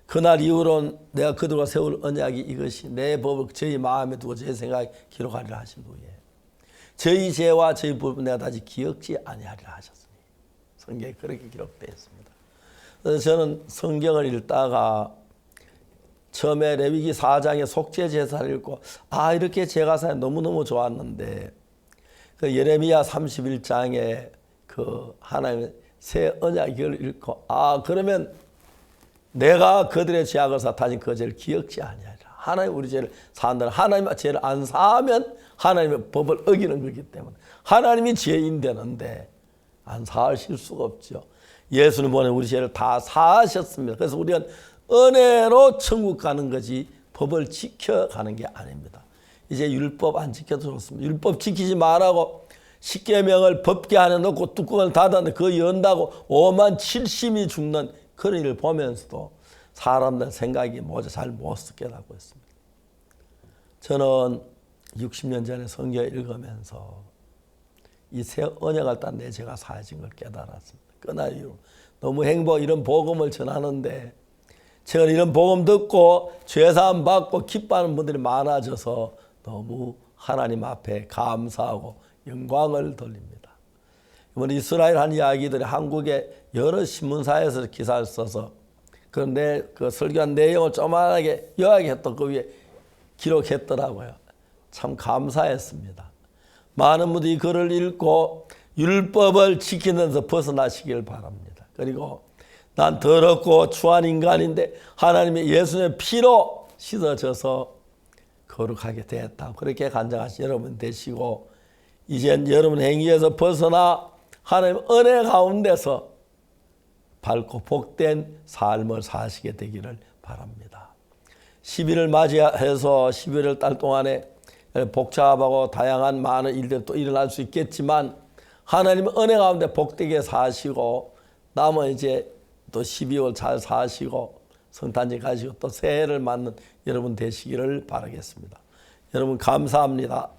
그날 이후로는 내가 그들과 세울 언약이 이것이 내 법을 저희 마음에 두고 제 생각에 기록하리라 하신 후에 저희 죄와 저희 법을 내가 다시 기억지 아니하리라 하셨습니다. 성경에 그렇게 기록되어 있습니다. 그래서 저는 성경을 읽다가 처음에 레위기 4장의 속죄 제사를 읽고 이렇게 제가사에 너무너무 좋았는데 그 예레미야 31장에 그 하나님의 새 언약을 읽고 그러면 내가 그들의 죄악을 사 다시 그 죄를 기억지 아니하리라. 하나님 우리 죄를 사한다는 하나님의 죄를 안 사하면 하나님의 법을 어기는 거기 때문에 하나님이 죄인 되는데 안 사하실 수가 없죠. 예수님 보내 우리 죄를 다 사하셨습니다. 그래서 우리는 은혜로 천국 가는 거지 법을 지켜가는 게 아닙니다. 이제 율법 안 지켜도 좋습니다. 율법 지키지 말라고 십계명을 법궤 안에 넣고 뚜껑을 닫았는데 그거 연다고 5만 7심이 죽는 그런 일을 보면서도 사람들 생각이 모두 잘 못 깨닫고 있습니다. 저는 60년 전에 성경 읽으면서 이 새 언약을 딴 내 죄가 사해진 걸 깨달았습니다. 그날 이후 너무 행복 이런 복음을 전하는데 제가 이런 복음 듣고 죄사함 받고 기뻐하는 분들이 많아져서 너무 하나님 앞에 감사하고 영광을 돌립니다. 이번 이스라엘 한 이야기들이 한국의 여러 신문사에서 기사를 써서 그 설교한 내용을 조만하게 요약했던 그 위에 기록했더라고요. 참 감사했습니다. 많은 분들이 이 글을 읽고 율법을 지키는 데서 벗어나시길 바랍니다. 그리고 난 더럽고 추한 인간인데 하나님의 예수님의 피로 씻어져서 거룩하게 됐다. 그렇게 간증하신 여러분 되시고 이젠 여러분 행위에서 벗어나 하나님 은혜 가운데서 밝고 복된 삶을 사시게 되기를 바랍니다. 11을 맞이해서 11월 달 동안에 복잡하고 다양한 많은 일들이 또 일어날 수 있겠지만 하나님 은혜 가운데 복되게 사시고 남은 이제 또 12월 잘 사시고 성탄절 가시고 또 새해를 맞는 여러분 되시기를 바라겠습니다. 여러분 감사합니다.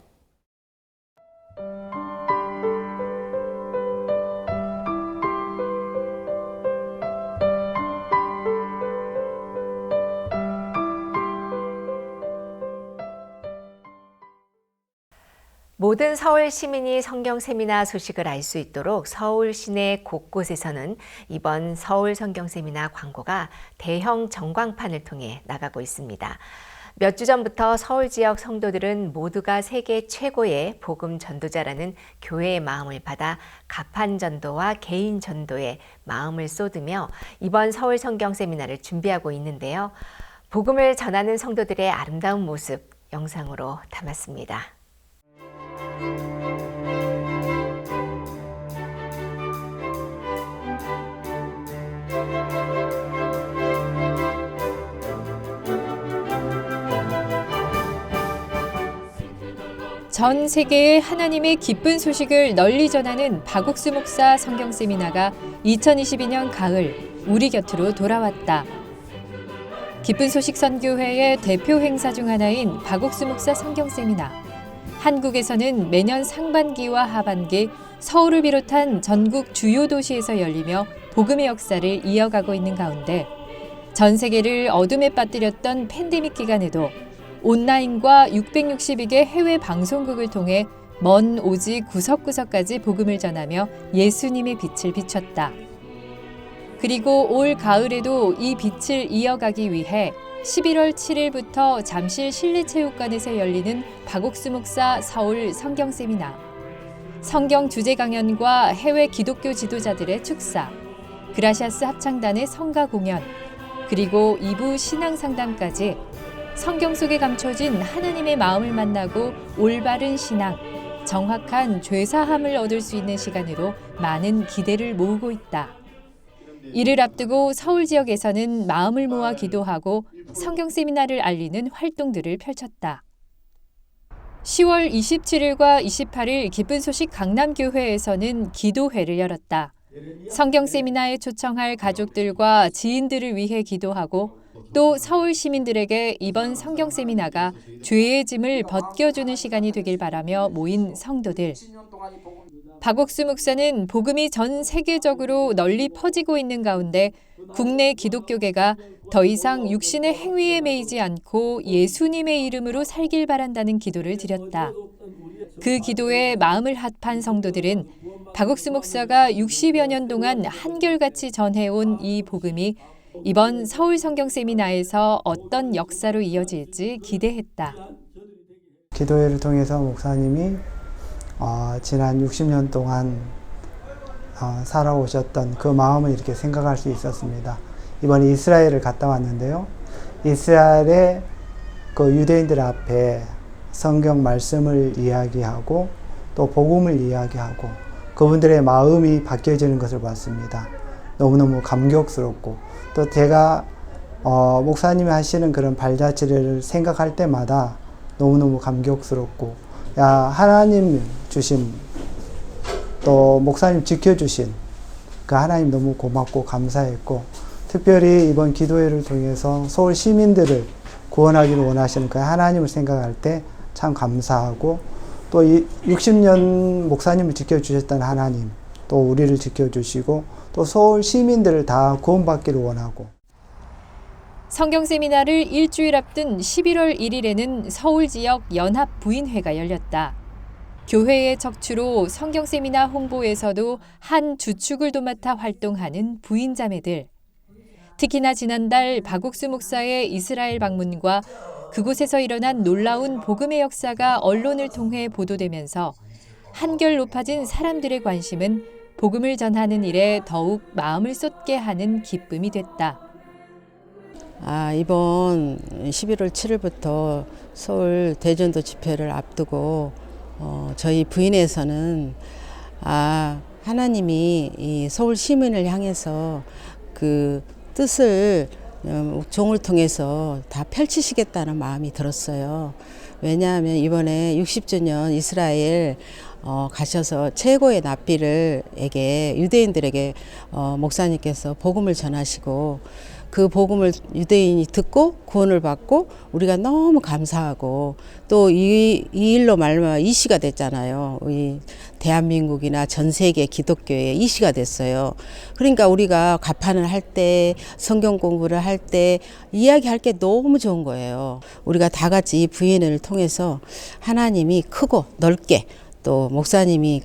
모든 서울 시민이 성경 세미나 소식을 알 수 있도록 서울 시내 곳곳에서는 이번 서울 성경 세미나 광고가 대형 전광판을 통해 나가고 있습니다. 몇 주 전부터 서울 지역 성도들은 모두가 세계 최고의 복음 전도자라는 교회의 마음을 받아 가판 전도와 개인 전도에 마음을 쏟으며 이번 서울 성경 세미나를 준비하고 있는데요. 복음을 전하는 성도들의 아름다운 모습 영상으로 담았습니다. 전 세계에 하나님의 기쁜 소식을 널리 전하는 박옥수 목사 성경 세미나가 2022년 가을 우리 곁으로 돌아왔다. 기쁜 소식 선교회의 대표 행사 중 하나인 박옥수 목사 성경 세미나. 한국에서는 매년 상반기와 하반기 서울을 비롯한 전국 주요 도시에서 열리며 복음의 역사를 이어가고 있는 가운데 전 세계를 어둠에 빠뜨렸던 팬데믹 기간에도 온라인과 662개 해외 방송국을 통해 먼 오지 구석구석까지 복음을 전하며 예수님의 빛을 비췄다. 그리고 올 가을에도 이 빛을 이어가기 위해 11월 7일부터 잠실 실내체육관에서 열리는 박옥수 목사 서울 성경 세미나, 성경 주제 강연과 해외 기독교 지도자들의 축사, 그라시아스 합창단의 성가 공연, 그리고 2부 신앙 상담까지 성경 속에 감춰진 하나님의 마음을 만나고 올바른 신앙, 정확한 죄사함을 얻을 수 있는 시간으로 많은 기대를 모으고 있다. 이를 앞두고 서울 지역에서는 마음을 모아 기도하고 성경 세미나를 알리는 활동들을 펼쳤다. 10월 27일과 28일 기쁜 소식 강남교회에서는 기도회를 열었다. 성경 세미나에 초청할 가족들과 지인들을 위해 기도하고 또 서울 시민들에게 이번 성경 세미나가 죄의 짐을 벗겨주는 시간이 되길 바라며 모인 성도들. 박옥수 목사는 복음이 전 세계적으로 널리 퍼지고 있는 가운데 국내 기독교계가 더 이상 육신의 행위에 매이지 않고 예수님의 이름으로 살길 바란다는 기도를 드렸다. 그 기도에 마음을 합한 성도들은 박옥수 목사가 60여 년 동안 한결같이 전해온 이 복음이 이번 서울 성경 세미나에서 어떤 역사로 이어질지 기대했다. 기도회를 통해서 목사님이 지난 60년 동안 살아오셨던 그 마음을 이렇게 생각할 수 있었습니다. 이번에 이스라엘을 갔다 왔는데요. 이스라엘의 그 유대인들 앞에 성경 말씀을 이야기하고 또 복음을 이야기하고 그분들의 마음이 바뀌어지는 것을 봤습니다. 너무너무 감격스럽고 또 제가 목사님이 하시는 그런 발자취를 생각할 때마다 너무너무 감격스럽고 하나님 주신 또 목사님 지켜주신 그 하나님 너무 고맙고 감사했고 특별히 이번 기도회를 통해서 서울 시민들을 구원하기를 원하시는 그 하나님을 생각할 때 참 감사하고 또 60년 목사님을 지켜주셨던 하나님 또 우리를 지켜주시고 또 서울 시민들을 다 구원받기를 원하고 성경 세미나를 일주일 앞둔 11월 1일에는 서울 지역 연합 부인회가 열렸다. 교회의 척추로 성경 세미나 홍보에서도 한 주축을 도맡아 활동하는 부인자매들. 특히나 지난달 박옥수 목사의 이스라엘 방문과 그곳에서 일어난 놀라운 복음의 역사가 언론을 통해 보도되면서 한결 높아진 사람들의 관심은 복음을 전하는 일에 더욱 마음을 쏟게 하는 기쁨이 됐다. 이번 11월 7일부터 서울 대전도 집회를 앞두고 저희 부인에서는 하나님이 이 서울 시민을 향해서 그 뜻을 종을 통해서 다 펼치시겠다는 마음이 들었어요. 왜냐하면 이번에 60주년 이스라엘 가셔서 최고의 납비를에게 유대인들에게 목사님께서 복음을 전하시고 그 복음을 유대인이 듣고 구원을 받고 우리가 너무 감사하고 또 이 일로 말미암아 이시가 됐잖아요. 이 대한민국이나 전 세계 기독교의 이시가 됐어요. 그러니까 우리가 가판을 할 때 성경 공부를 할 때 이야기할 게 너무 좋은 거예요. 우리가 다 같이 이 부인을 통해서 하나님이 크고 넓게 또 목사님이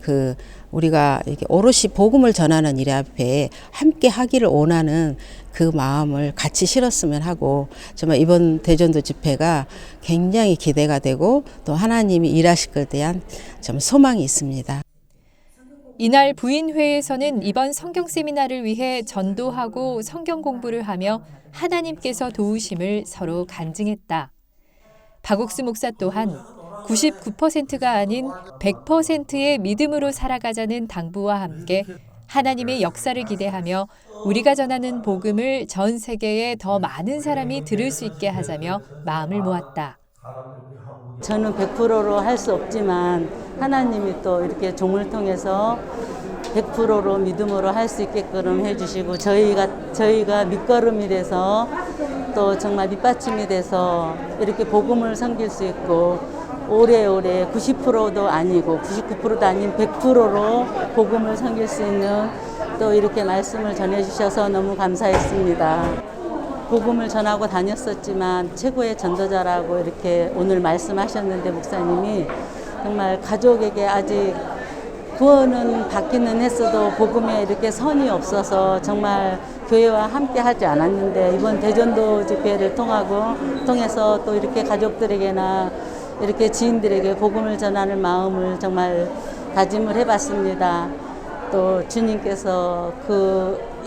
우리가 이렇게 오롯이 복음을 전하는 일 앞에 함께 하기를 원하는 그 마음을 같이 실었으면 하고 정말 이번 대전도 집회가 굉장히 기대가 되고 또 하나님이 일하실 것에 대한 좀 소망이 있습니다. 이날 부인회에서는 이번 성경 세미나를 위해 전도하고 성경 공부를 하며 하나님께서 도우심을 서로 간증했다. 박옥수 목사 또한 99%가 아닌 100%의 믿음으로 살아가자는 당부와 함께 하나님의 역사를 기대하며 우리가 전하는 복음을 전 세계에 더 많은 사람이 들을 수 있게 하자며 마음을 모았다. 저는 100%로 할 수 없지만 하나님이 또 이렇게 종을 통해서 100%로 믿음으로 할 수 있게끔 해주시고 저희가 밑거름이 돼서 또 정말 밑받침이 돼서 이렇게 복음을 섬길 수 있고 오래오래 90%도 아니고 99%도 아닌 100%로 복음을 섬길 수 있는 또 이렇게 말씀을 전해주셔서 너무 감사했습니다. 복음을 전하고 다녔었지만 최고의 전도자라고 이렇게 오늘 말씀하셨는데 목사님이 정말 가족에게 아직 구원은 받기는 했어도 복음에 이렇게 선이 없어서 정말 교회와 함께 하지 않았는데 이번 대전도 집회를 통해서 또 이렇게 가족들에게나 이렇게 지인들에게 복음을 전하는 마음을 정말 다짐을 해봤습니다. 또 주님께서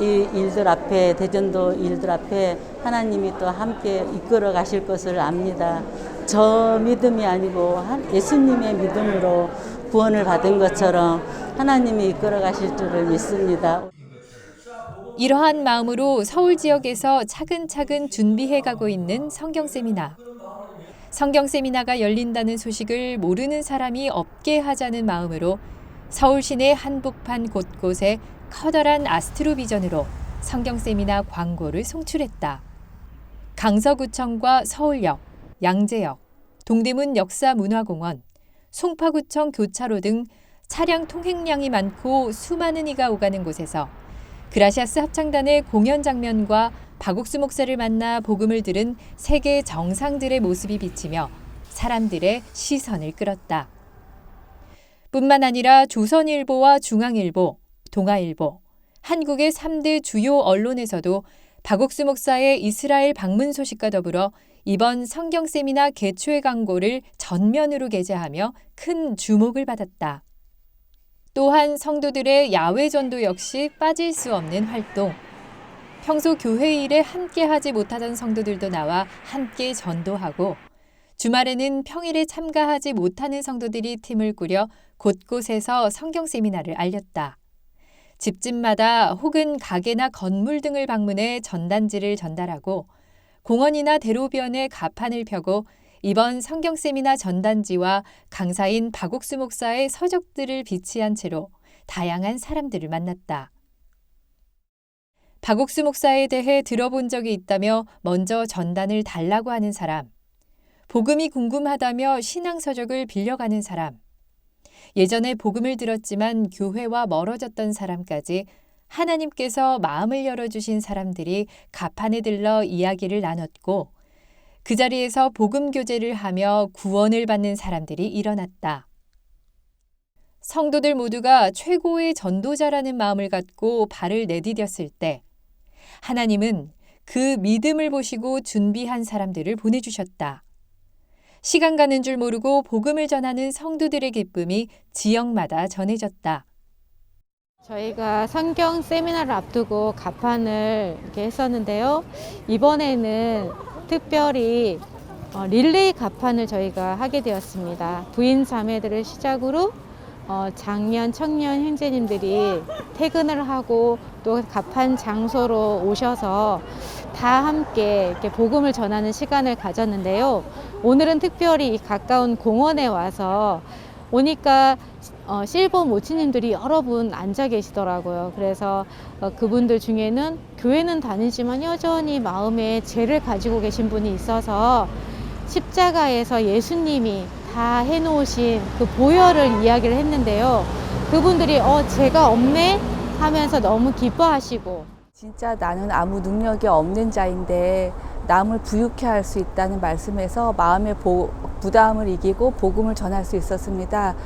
이 일들 앞에 대전도 일들 앞에 하나님이 또 함께 이끌어 가실 것을 압니다. 저 믿음이 아니고 예수님의 믿음으로 구원을 받은 것처럼 하나님이 이끌어 가실 줄을 믿습니다. 이러한 마음으로 서울 지역에서 차근차근 준비해가고 있는 성경 세미나. 성경 세미나가 열린다는 소식을 모르는 사람이 없게 하자는 마음으로 서울 시내 한복판 곳곳에 커다란 아스트로 비전으로 성경 세미나 광고를 송출했다. 강서구청과 서울역, 양재역, 동대문 역사문화공원, 송파구청 교차로 등 차량 통행량이 많고 수많은 이가 오가는 곳에서 그라시아스 합창단의 공연 장면과 박옥수 목사를 만나 복음을 들은 세계 정상들의 모습이 비치며 사람들의 시선을 끌었다. 뿐만 아니라 조선일보와 중앙일보, 동아일보, 한국의 3대 주요 언론에서도 박옥수 목사의 이스라엘 방문 소식과 더불어 이번 성경 세미나 개최 광고를 전면으로 게재하며 큰 주목을 받았다. 또한 성도들의 야외 전도 역시 빠질 수 없는 활동. 평소 교회 일에 함께하지 못하던 성도들도 나와 함께 전도하고 주말에는 평일에 참가하지 못하는 성도들이 팀을 꾸려 곳곳에서 성경 세미나를 알렸다. 집집마다 혹은 가게나 건물 등을 방문해 전단지를 전달하고 공원이나 대로변에 가판을 펴고 이번 성경 세미나 전단지와 강사인 박옥수 목사의 서적들을 비치한 채로 다양한 사람들을 만났다. 박옥수 목사에 대해 들어본 적이 있다며 먼저 전단을 달라고 하는 사람, 복음이 궁금하다며 신앙서적을 빌려가는 사람, 예전에 복음을 들었지만 교회와 멀어졌던 사람까지 하나님께서 마음을 열어주신 사람들이 가판에 들러 이야기를 나눴고 그 자리에서 복음 교제를 하며 구원을 받는 사람들이 일어났다. 성도들 모두가 최고의 전도자라는 마음을 갖고 발을 내디뎠을 때 하나님은 그 믿음을 보시고 준비한 사람들을 보내주셨다. 시간 가는 줄 모르고 복음을 전하는 성도들의 기쁨이 지역마다 전해졌다. 저희가 성경 세미나를 앞두고 가판을 이렇게 했었는데요. 이번에는 특별히 릴레이 가판을 저희가 하게 되었습니다. 부인 자매들을 시작으로 장년, 청년 형제님들이 퇴근을 하고 또 가판 장소로 오셔서 다 함께 이렇게 복음을 전하는 시간을 가졌는데요. 오늘은 특별히 이 가까운 공원에 와서 오니까 실버 모치님들이 여러 분 앉아 계시더라고요. 그래서 그분들 중에는 교회는 다니지만 여전히 마음에 죄를 가지고 계신 분이 있어서 십자가에서 예수님이 다 해놓으신 그 보혈을 이야기를 했는데요. 그분들이 죄가 없네 하면서 너무 기뻐하시고, 진짜 나는 아무 능력이 없는 자인데 남을 부유케 할 수 있다는 말씀에서 마음의 부담을 이기고 복음을 전할 수 있었습니다.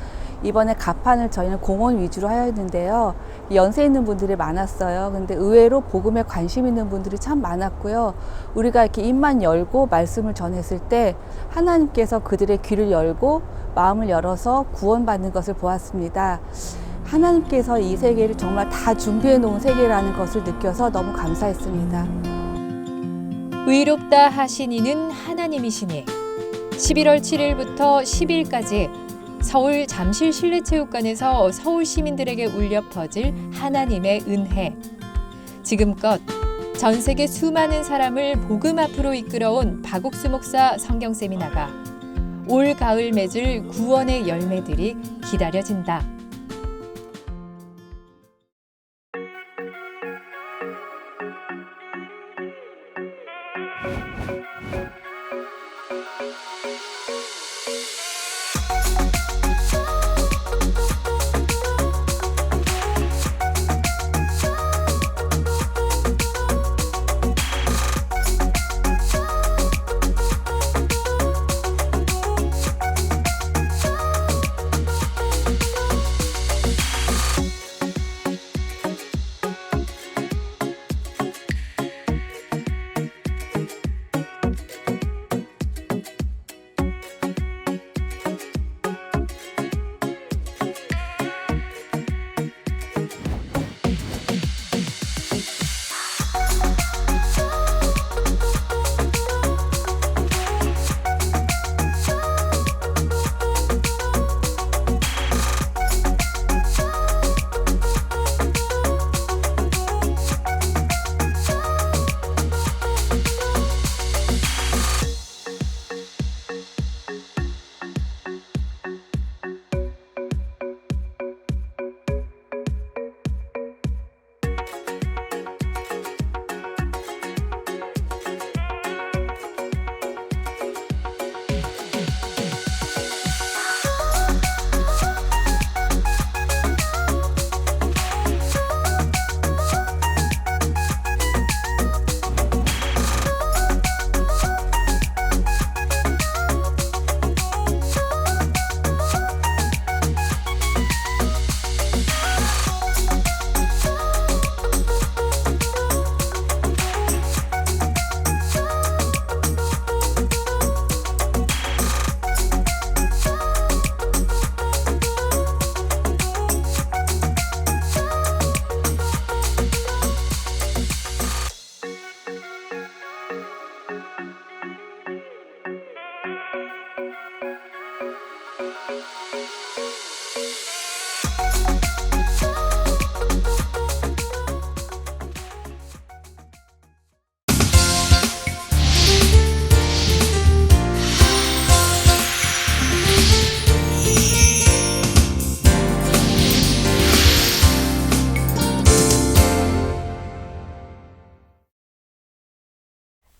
이번에 가판을 저희는 공원 위주로 하였는데요. 연세 있는 분들이 많았어요. 근데 의외로 복음에 관심 있는 분들이 참 많았고요. 우리가 이렇게 입만 열고 말씀을 전했을 때 하나님께서 그들의 귀를 열고 마음을 열어서 구원받는 것을 보았습니다. 하나님께서 이 세계를 정말 다 준비해 놓은 세계라는 것을 느껴서 너무 감사했습니다. 의롭다 하신 이는 하나님이시니 11월 7일부터 10일까지 서울 잠실 실내체육관에서 서울 시민들에게 울려 퍼질 하나님의 은혜. 지금껏 전 세계 수많은 사람을 복음 앞으로 이끌어온 박옥수 목사 성경 세미나가 올 가을 맺을 구원의 열매들이 기다려진다.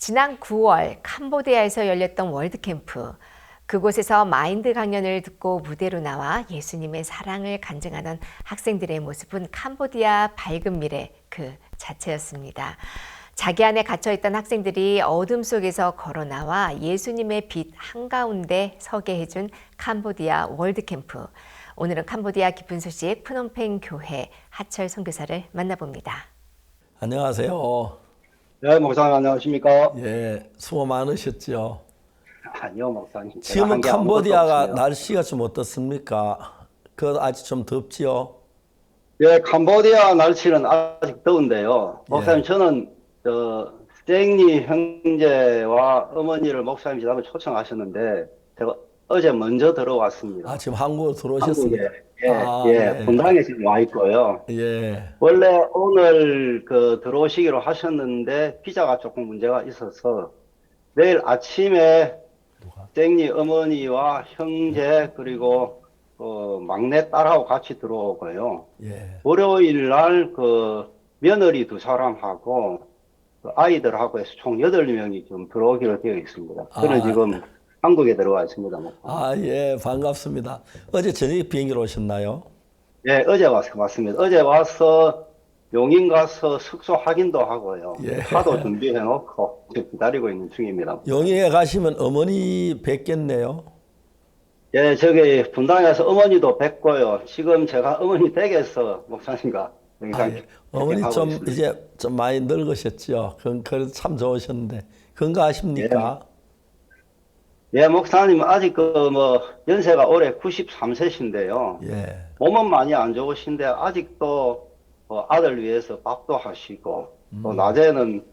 지난 9월 캄보디아에서 열렸던 월드캠프. 그곳에서 마인드 강연을 듣고 무대로 나와 예수님의 사랑을 간증하던 학생들의 모습은 캄보디아 밝은 미래 그 자체였습니다. 자기 안에 갇혀있던 학생들이 어둠 속에서 걸어 나와 예수님의 빛 한가운데 서게 해준 캄보디아 월드캠프. 오늘은 캄보디아 기쁜 소식 프놈펜 교회 하철 선교사를 만나봅니다. 안녕하세요. 네, 목사님 안녕하십니까? 예, 수고 많으셨죠? 아니요, 목사님. 지금은 캄보디아가 날씨가 좀 어떻습니까? 아직 좀 덥지요? 예, 캄보디아 날씨는 아직 더운데요. 목사님, 예. 저는 땡리 형제와 어머니를 목사님 집에 초청하셨는데 제가 어제 먼저 들어왔습니다. 아, 지금 한국으로 들어오셨습니까? 한국에 네. 분당에 지금 와 있고요. 예. 원래 오늘 들어오시기로 하셨는데 비자가 조금 문제가 있어서 내일 아침에 땡리 어머니와 형제 그리고 막내 딸하고 같이 들어오고요. 예. 월요일 날 며느리 2사람하고 아이들하고 해서 총 8명이 좀 들어오기로 되어 있습니다. 저는 지금 한국에 들어와 있습니다. 아, 예, 반갑습니다. 어제 저녁에 비행기로 오셨나요? 예, 어제 왔습니다. 어제 와서 용인 가서 숙소 확인도 하고요. 예. 차도 준비해 놓고 기다리고 있는 중입니다. 용인에 가시면 어머니 뵙겠네요. 예, 저기 분당에서 어머니도 뵙고요. 지금 제가 어머니 댁에서 목사님과 영상 예. 어머니 하고 좀 있습니다. 이제 좀 많이 늙으셨죠? 그래도 참 좋으셨는데 건강하십니까? 예, 목사님 아직 연세가 올해 93세신데요. 예. 몸은 많이 안 좋으신데 아직도 아들 위해서 밥도 하시고 또 낮에는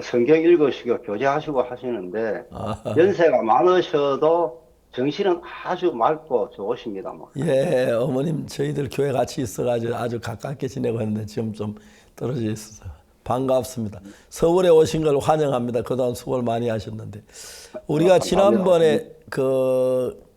성경 읽으시고 교제하시고 하시는데 연세가 많으셔도 정신은 아주 맑고 좋으십니다. 예, 어머님 저희들 교회 같이 있어가지고 아주 가깝게 지내고 있는데 지금 좀 떨어져 있어서 반갑습니다. 서울에 오신 걸 환영합니다. 그동안 수고를 많이 하셨는데 우리가 지난번에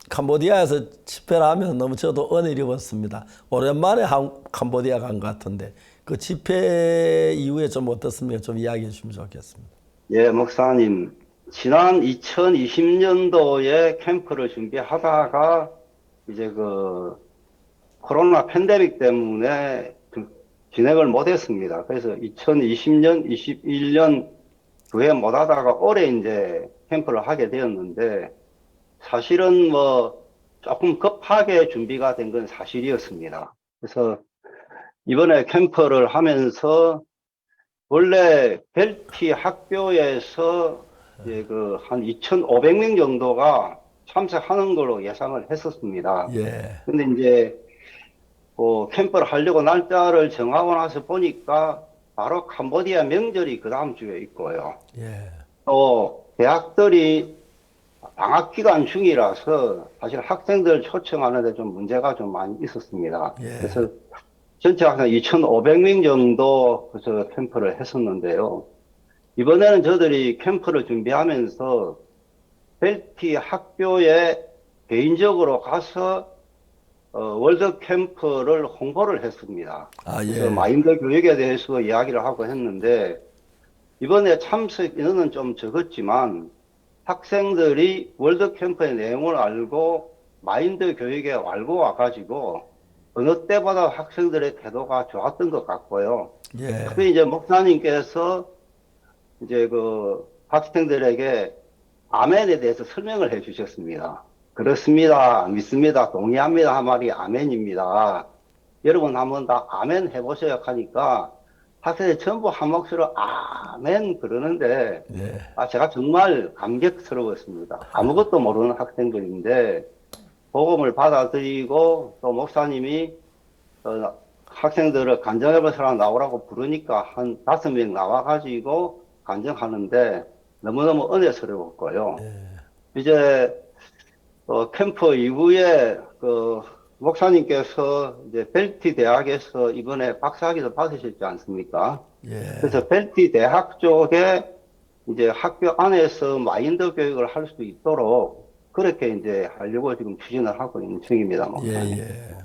캄보디아에서 집회를 하면서 너무 저도 은혜를 입었습니다. 오랜만에 캄보디아 간 것 같은데 그 집회 이후에 좀 어떻습니까? 좀 이야기해 주시면 좋겠습니다. 예, 목사님. 지난 2020년도에 캠프를 준비하다가 이제 코로나 팬데믹 때문에 진행을 못했습니다. 그래서 2020년, 21년 교회 못하다가 올해 이제 캠프를 하게 되었는데 사실은 조금 급하게 준비가 된 건 사실이었습니다. 그래서 이번에 캠프를 하면서 원래 벨티 학교에서 이제 한 2,500명 정도가 참석하는 걸로 예상을 했었습니다. 예. 근데 이제 캠프를 하려고 날짜를 정하고 나서 보니까 바로 캄보디아 명절이 그 다음 주에 있고요. 예. 또 대학들이 방학 기간 중이라서 사실 학생들 초청하는데 좀 문제가 좀 많이 있었습니다. 예. 그래서 전체 학생 2,500명 정도 그래서 캠프를 했었는데요. 이번에는 저들이 캠프를 준비하면서 벨티 학교에 개인적으로 가서 월드 캠프를 홍보를 했습니다. 아, 예. 그래서 마인드 교육에 대해서 이야기를 하고 했는데 이번에 참석 인원은 좀 적었지만 학생들이 월드 캠프의 내용을 알고 마인드 교육에 알고 와가지고 어느 때보다 학생들의 태도가 좋았던 것 같고요. 예. 특히 이제 목사님께서 이제 학생들에게 아멘에 대해서 설명을 해 주셨습니다. 그렇습니다. 믿습니다. 동의합니다. 한 말이 아멘입니다. 여러분 한번 다 아멘 해보셔야 하니까 학생들이 전부 한 목소리로 아멘 그러는데 예. 제가 정말 감격스러웠습니다. 아무것도 모르는 학생들인데 복음을 받아들이고 또 목사님이 학생들을 간증해볼 사람 나오라고 부르니까 한 5명 나와가지고 간증하는데 너무너무 은혜스러웠고요. 이제 캠프 이후에 목사님께서 이제 벨티 대학에서 이번에 박사학위도 받으셨지 않습니까? 예. 그래서 벨티 대학 쪽에 이제 학교 안에서 마인드 교육을 할 수 있도록 그렇게 이제 하려고 지금 추진을 하고 있는 중입니다. 목사님. 예, 예.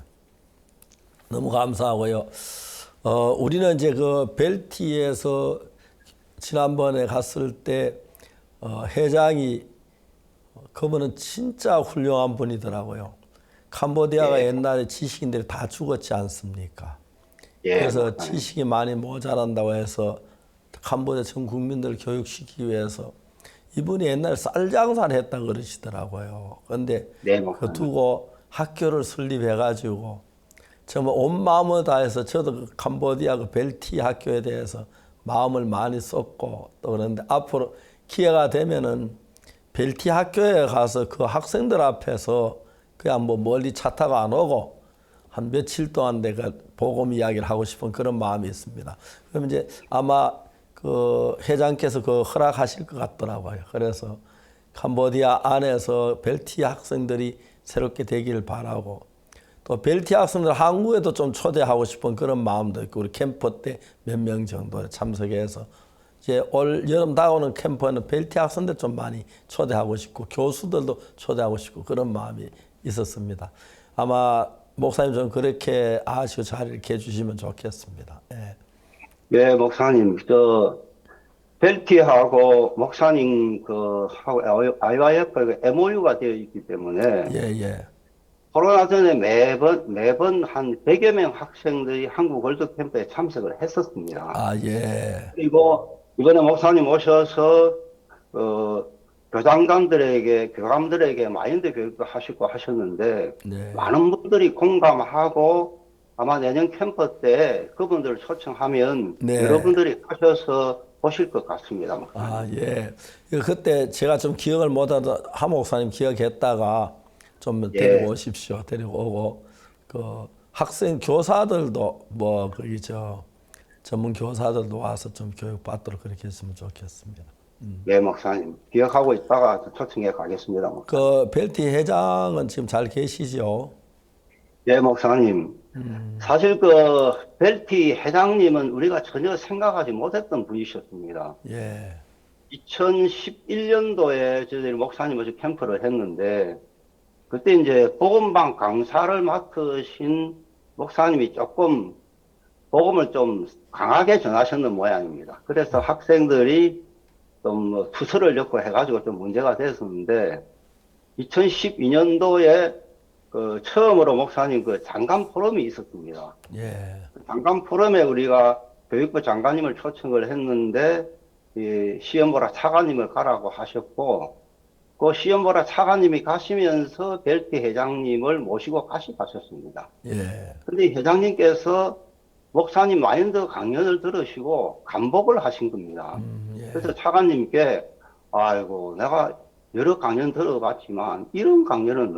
너무 감사하고요. 우리는 이제 벨티에서 지난번에 갔을 때 회장이 그분은 진짜 훌륭한 분이더라고요. 캄보디아가 옛날에 지식인들이 다 죽었지 않습니까? 그래서 지식이 많이 모자란다고 해서 캄보디아 전 국민들을 교육시키기 위해서 이분이 옛날에 쌀 장사를 했다 그러시더라고요. 그런데 그 두고 학교를 설립해가지고 정말 온 마음을 다해서 저도 그 캄보디아 그 벨티 학교에 대해서 마음을 많이 썼고 또 그런데 앞으로 기회가 되면은 벨티 학교에 가서 그 학생들 앞에서 그냥 뭐 멀리 차 타고 안 오고 한 며칠 동안 내가 복음 이야기를 하고 싶은 그런 마음이 있습니다. 그럼 이제 아마 그 회장께서 그 허락하실 것 같더라고요. 그래서 캄보디아 안에서 벨티 학생들이 새롭게 되기를 바라고 또 벨티 학생들 한국에도 좀 초대하고 싶은 그런 마음도 있고 우리 캠프 때 몇 명 정도 참석해서 이제 올 여름 다가오는 캠프에는 벨티 학생들 좀 많이 초대하고 싶고 교수들도 초대하고 싶고 그런 마음이 있었습니다. 아마 목사님 좀 그렇게 아시고 잘 이렇게 해주시면 좋겠습니다. 예. 네, 목사님, 벨티하고 목사님 하고 IYF MOU가 되어 있기 때문에 예. 코로나 전에 매번 한 100여 명 학생들이 한국 월드 캠프에 참석을 했었습니다. 아, 예. 그리고 이번에 목사님 오셔서 교감들에게 마인드 교육도 하시고 하셨는데 네. 많은 분들이 공감하고 아마 내년 캠프 때 그분들을 초청하면 네. 여러분들이 하셔서 보실 것 같습니다. 목사님. 아, 예. 그때 제가 좀 기억을 못하다 하 목사님 기억했다가 좀 데리고 오십시오. 데리고 오고 그 학생 교사들도 뭐 거기 전문 교사들도 와서 좀 교육 받도록 그렇게 했으면 좋겠습니다. 네, 목사님. 기억하고 있다가 초청해 가겠습니다. 목사님. 그 벨티 회장은 지금 잘 계시죠? 네, 목사님. 사실 벨티 회장님은 우리가 전혀 생각하지 못했던 분이셨습니다. 예. 2011년도에 저희들이 목사님을 캠프를 했는데 그때 이제 복음방 강사를 맡으신 목사님이 조금 복음을 좀 강하게 전하셨는 모양입니다. 그래서 학생들이 좀 투서를 엮고 해가지고 좀 문제가 됐었는데 2012년도에 처음으로 목사님 장관 포럼이 있었습니다. 예. 장관 포럼에 우리가 교육부 장관님을 초청을 했는데 시험보라 차관님을 가라고 하셨고 그 시험보라 차관님이 가시면서 벨티 회장님을 모시고 가셨습니다. 예. 근데 회장님께서 목사님 마인드 강연을 들으시고 감복을 하신 겁니다. 예. 그래서 차관님께 아이고 내가 여러 강연 들어봤지만 이런 강연은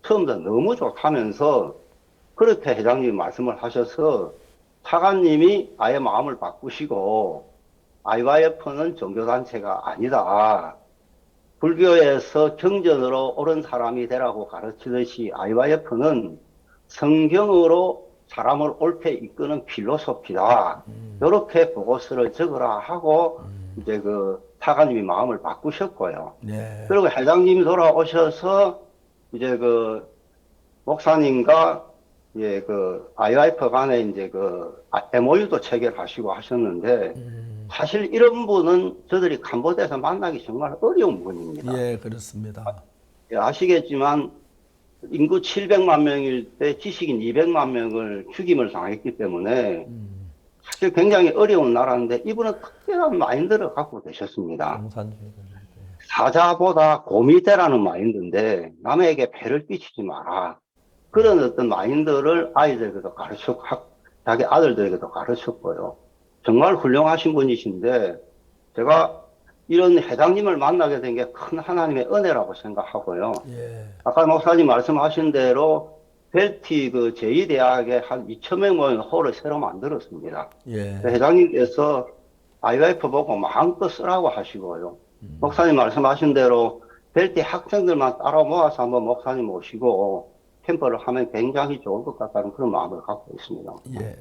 처음부터 너무 좋다면서 그렇게 회장님이 말씀을 하셔서 차관님이 아예 마음을 바꾸시고 IYF는 종교단체가 아니다. 불교에서 경전으로 옳은 사람이 되라고 가르치듯이 IYF는 성경으로 사람을 옳게 이끄는 필로소피다. 이렇게 보고서를 적으라 하고 이제 차관님이 마음을 바꾸셨고요. 네. 그리고 회장님이 돌아오셔서 이제 목사님과 IYF 간에 이제 MOU도 체결하시고 하셨는데 사실 이런 분은 저들이 캄보디아에서 만나기 정말 어려운 분입니다. 예, 그렇습니다. 아시겠지만 인구 700만 명일 때 지식인 200만 명을 죽임을 당했기 때문에 사실 굉장히 어려운 나라인데 이분은 특별한 마인드를 갖고 계셨습니다. 사자보다 곰이 되라는 마인드인데 남에게 배를 끼치지 마라. 그런 어떤 마인드를 아이들에게도 자기 아들들에게도 가르쳤고요. 정말 훌륭하신 분이신데 제가 이런 회장님을 만나게 된 게 큰 하나님의 은혜라고 생각하고요. 예. 아까 목사님 말씀하신 대로 벨티 제2대학에 한 2,000명 모이는 홀을 새로 만들었습니다. 예. 회장님께서 IYF 보고 마음껏 쓰라고 하시고요. 목사님 말씀하신 대로 벨티 학생들만 따로 모아서 한번 목사님 모시고 캠프를 하면 굉장히 좋을 것 같다는 그런 마음을 갖고 있습니다. 예.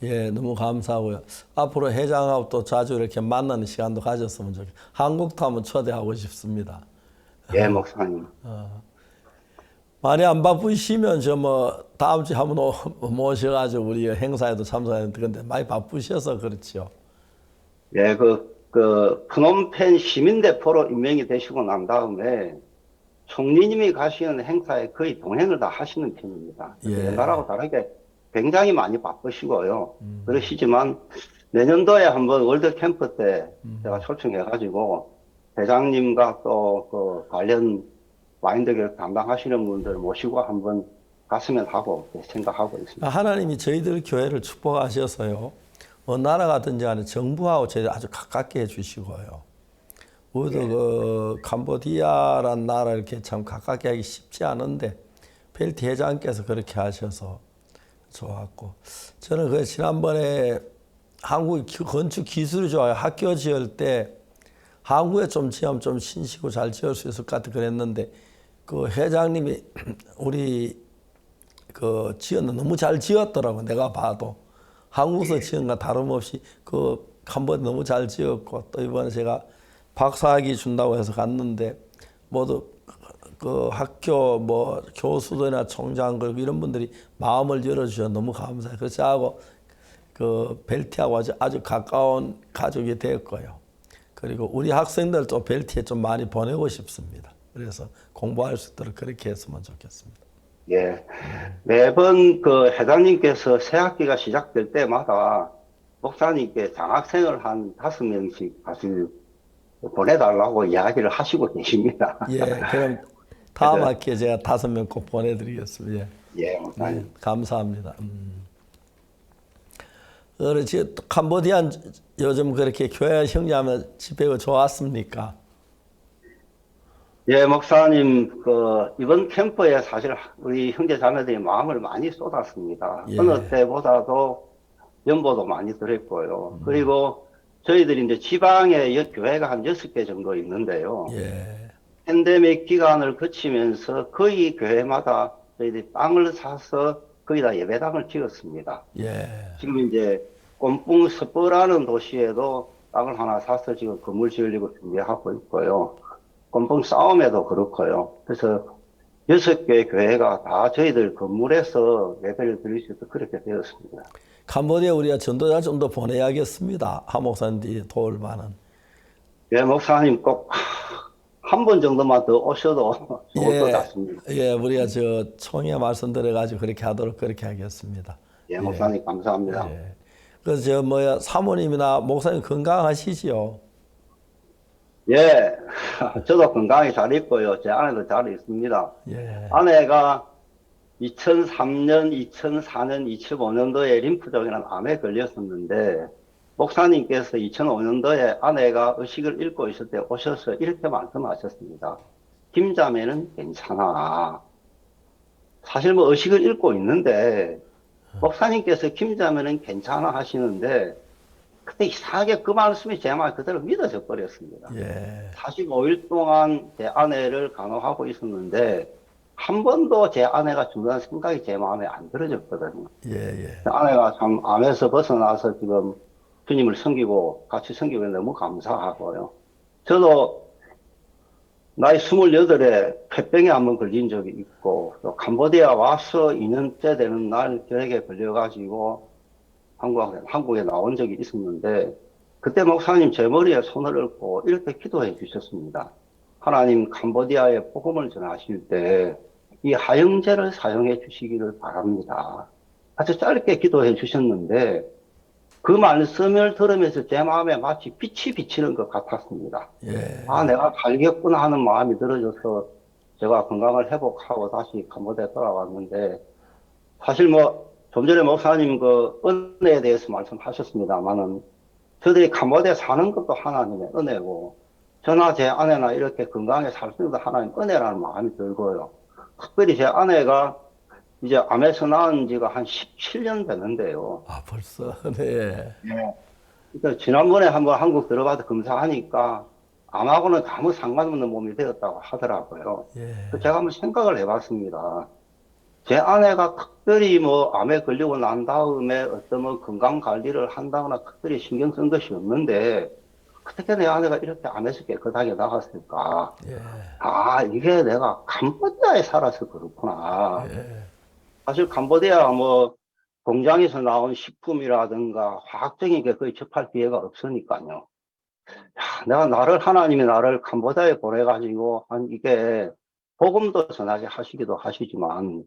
예, 너무 감사하고요. 앞으로 회장하고 또 자주 이렇게 만나는 시간도 가졌으면 좋겠어요. 한국도 한번 초대하고 싶습니다. 예, 목사님. 많이 안 바쁘시면 다음 주에 한번 모셔가지고 우리 행사에도 참석하는데 근데 많이 바쁘셔서 그렇죠. 예, 그 프놈펜 시민대표로 임명이 되시고 난 다음에 총리님이 가시는 행사에 거의 동행을 다 하시는 편입니다. 예. 옛날하고 다르게 굉장히 많이 바쁘시고요. 그러시지만 내년도에 한번 월드 캠프 때 제가 초청해가지고 회장님과 또 그 관련 마인드 교육 담당하시는 분들 모시고 한번 갔으면 하고 생각하고 있습니다. 하나님이 저희들 교회를 축복하셔서요. 어느 나라 가든지 간에 정부하고 저희 아주 가깝게 해주시고요. 우리도 그 캄보디아란 나라 이렇게 참 가깝게 하기 쉽지 않은데 벨티 회장께서 그렇게 하셔서 좋았고, 저는 그 지난번에 한국 건축 기술이 좋아요. 학교 지을 때 한국에 좀 지으면 좀 신시고 잘 지을 수 있을 것 같아 그랬는데 그 회장님이 우리 그 지었는 너무 잘 지었더라고. 내가 봐도 한국에서 지은 거 다름없이 그 캄보디아 너무 잘 지었고, 또 이번에 제가 박사학위 준다고 해서 갔는데 모두 그 학교 뭐 교수들이나 총장 그리고 이런 분들이 마음을 열어주셔서 너무 감사해요. 그래서 저하고 그 벨티하고 아주 가까운 가족이 되었고요. 그리고 우리 학생들 또 벨티에 좀 많이 보내고 싶습니다. 그래서 공부할 수 있도록 그렇게 했으면 좋겠습니다. 예. 매번 그 회장님께서 새 학기가 시작될 때마다 목사님께 장학생을 한 5명씩 아주 보내달라고 이야기를 하시고 계십니다. 예, 그럼 다음 학기에 제가 5명 꼭 보내드리겠습니다. 예, 목사님. 감사합니다. 그렇지, 캄보디아 요즘 그렇게 교회 형제하면 집회가 좋았습니까? 예, 목사님, 이번 캠프에 사실 우리 형제 자매들이 마음을 많이 쏟았습니다. 예. 어느 때보다도 연보도 많이 들었고요. 그리고 저희들이 이제 지방에 교회가 한 6개 정도 있는데요. 예. 팬데믹 기간을 거치면서 거의 교회마다 저희들이 땅을 사서 거기다 예배당을 지었습니다. 예. 지금 이제 꼼뿡 스퍼라는 도시에도 땅을 하나 사서 지금 건물 지으려고 준비하고 있고요. 꼼뿡 싸움에도 그렇고요. 그래서 6개 교회가 다 저희들 건물에서 예배를 드릴 수 있도록 그렇게 되었습니다. 캄보디아 우리가 전도자 좀 더 보내야겠습니다. 하 목사님들이 도울 만한. 예, 목사님 꼭 한 번 정도만 더 오셔도 좋을 것 같습니다. 예, 우리가 저 총회 말씀 들어가지고 그렇게 하도록 그렇게 하겠습니다. 예, 목사님 감사합니다. 예. 그래서 사모님이나 목사님 건강하시지요? 예, 저도 건강히 잘 있고요. 제 아내도 잘 있습니다. 예. 아내가 2003년, 2004년, 2005년도에 림프종이라는 암에 걸렸었는데 목사님께서 2005년도에 아내가 의식을 잃고 있을 때 오셔서 이렇게 말씀하셨습니다. 김자매는 괜찮아. 사실 뭐 의식을 잃고 있는데 목사님께서 김자매는 괜찮아 하시는데 그때 이상하게 그 말씀이 제 말 그대로 믿어져 버렸습니다. 예. 45일 동안 제 아내를 간호하고 있었는데 한 번도 제 아내가 준다는 생각이 제 마음에 안 들어졌거든요. 예, 예. 아내가 참 암에서 벗어나서 지금 주님을 섬기고 같이 섬기고 너무 감사하고요. 저도 나이 28에 폐병에 한번 걸린 적이 있고 또 캄보디아 와서 2년째 되는 날 결핵에 걸려가지고 한국에 나온 적이 있었는데 그때 목사님 제 머리에 손을 얹고 이렇게 기도해 주셨습니다. 하나님 캄보디아에 복음을 전하실 때 이 하영제를 사용해 주시기를 바랍니다. 아주 짧게 기도해 주셨는데 그 말씀을 들으면서 제 마음에 마치 빛이 비치는 것 같았습니다. 예. 아, 내가 갈겠구나 하는 마음이 들어져서 제가 건강을 회복하고 다시 캄보디아에 돌아왔는데 사실 좀 전에 목사님 그 은혜에 대해서 말씀하셨습니다만은 저들이 캄보디아에 사는 것도 하나님의 은혜고 저나 제 아내나 이렇게 건강하게 살 수 있는 하나님의 은혜라는 마음이 들고요. 특별히 제 아내가 이제 암에서 나은 지가 한 17년 됐는데요. 아, 벌써? 네. 네. 그러니까 지난번에 한번 한국 들어가서 검사하니까 암하고는 아무 상관없는 몸이 되었다고 하더라고요. 예. 그래서 제가 한번 생각을 해봤습니다. 제 아내가 특별히 암에 걸리고 난 다음에 어떤 건강 관리를 한다거나 특별히 신경 쓴 것이 없는데 어떻게 내 아내가 이렇게 암에서 깨끗하게 나갔을까? 예. 아, 이게 내가 캄보디아에 살아서 그렇구나. 예. 사실 캄보디아 공장에서 나온 식품이라든가 화학적인 게 거의 접할 기회가 없으니까요. 하나님이 나를 캄보디아에 보내가지고, 이게, 복음도 전하게 하시기도 하시지만,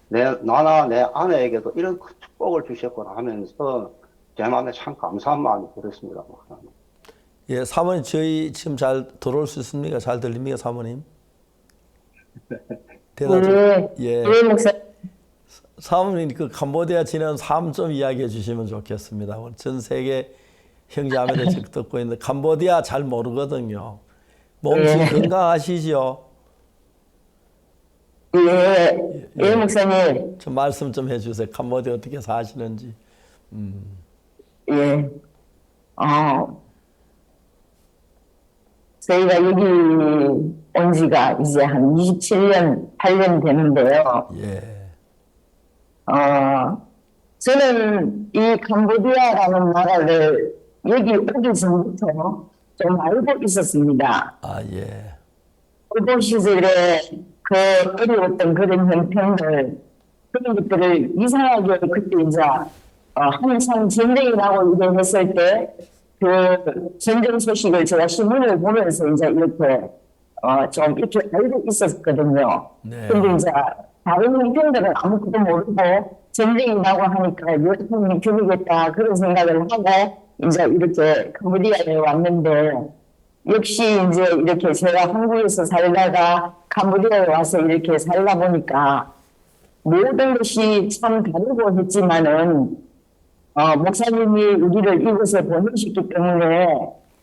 나나 내 아내에게도 이런 큰 축복을 주셨구나 하면서, 제 마음에 참 감사한 마음이 들었습니다. 목사님. 예, 사모님, 저희 지금 잘 들어올 수 있습니까? 잘 들립니까, 사모님? 대답 좀. 예. 사모님, 그 캄보디아 지내는 삶 좀 이야기해 주시면 좋겠습니다. 오늘 전 세계 형제자매들 지금 듣고 있는데 캄보디아 잘 모르거든요. 몸이 건강하시죠? 예, 목사님. 좀 말씀 좀 해주세요. 캄보디아 어떻게 사시는지. 예, 저희가 여기 온 지가 이제 한 27년, 8년 되는데요. 예. 저는 이 캄보디아라는 나라를 여기 오기 전부터 좀 알고 있었습니다. 아, 예. 고도 시절에 그 어려웠던 그런 형편들, 그런 것들을 이상하게 그때 이제, 한참 전쟁이 나고 이래 했을 때, 그 전쟁 소식을 제가 신문을 보면서 이제 이렇게, 좀 이렇게 알고 있었거든요. 네. 근데 이제 다른 형편들은 아무것도 모르고 전쟁이 나고 하니까 여러분이 겨루겠다 그런 생각을 하고 이제 이렇게 캄보디아에 왔는데 역시 이제 이렇게 제가 한국에서 살다가 캄보디아에 와서 이렇게 살다 보니까 모든 것이 참 다르고 했지만은 목사님이 우리를 이곳에 보내셨기 때문에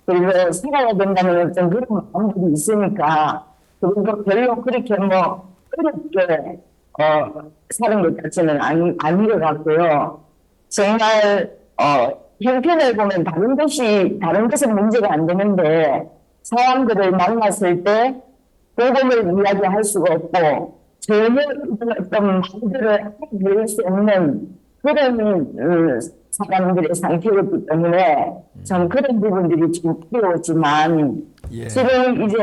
그리고 살아야 된다는 어떤 그런 마음들이 있으니까 그리고 별로 그렇게 뭐 어렵게 사는 것 같지는 아닌 것 같고요. 정말 형편을 보면 다른 것은 문제가 안 되는데 사람들을 만났을 때 복음을 이야기할 수가 없고 전혀 어떤 말들을 배울 수 없는 그런 사람들의 상태였기 때문에 참 그런 부분들이 좀 어려웠지만 예. 지금 이제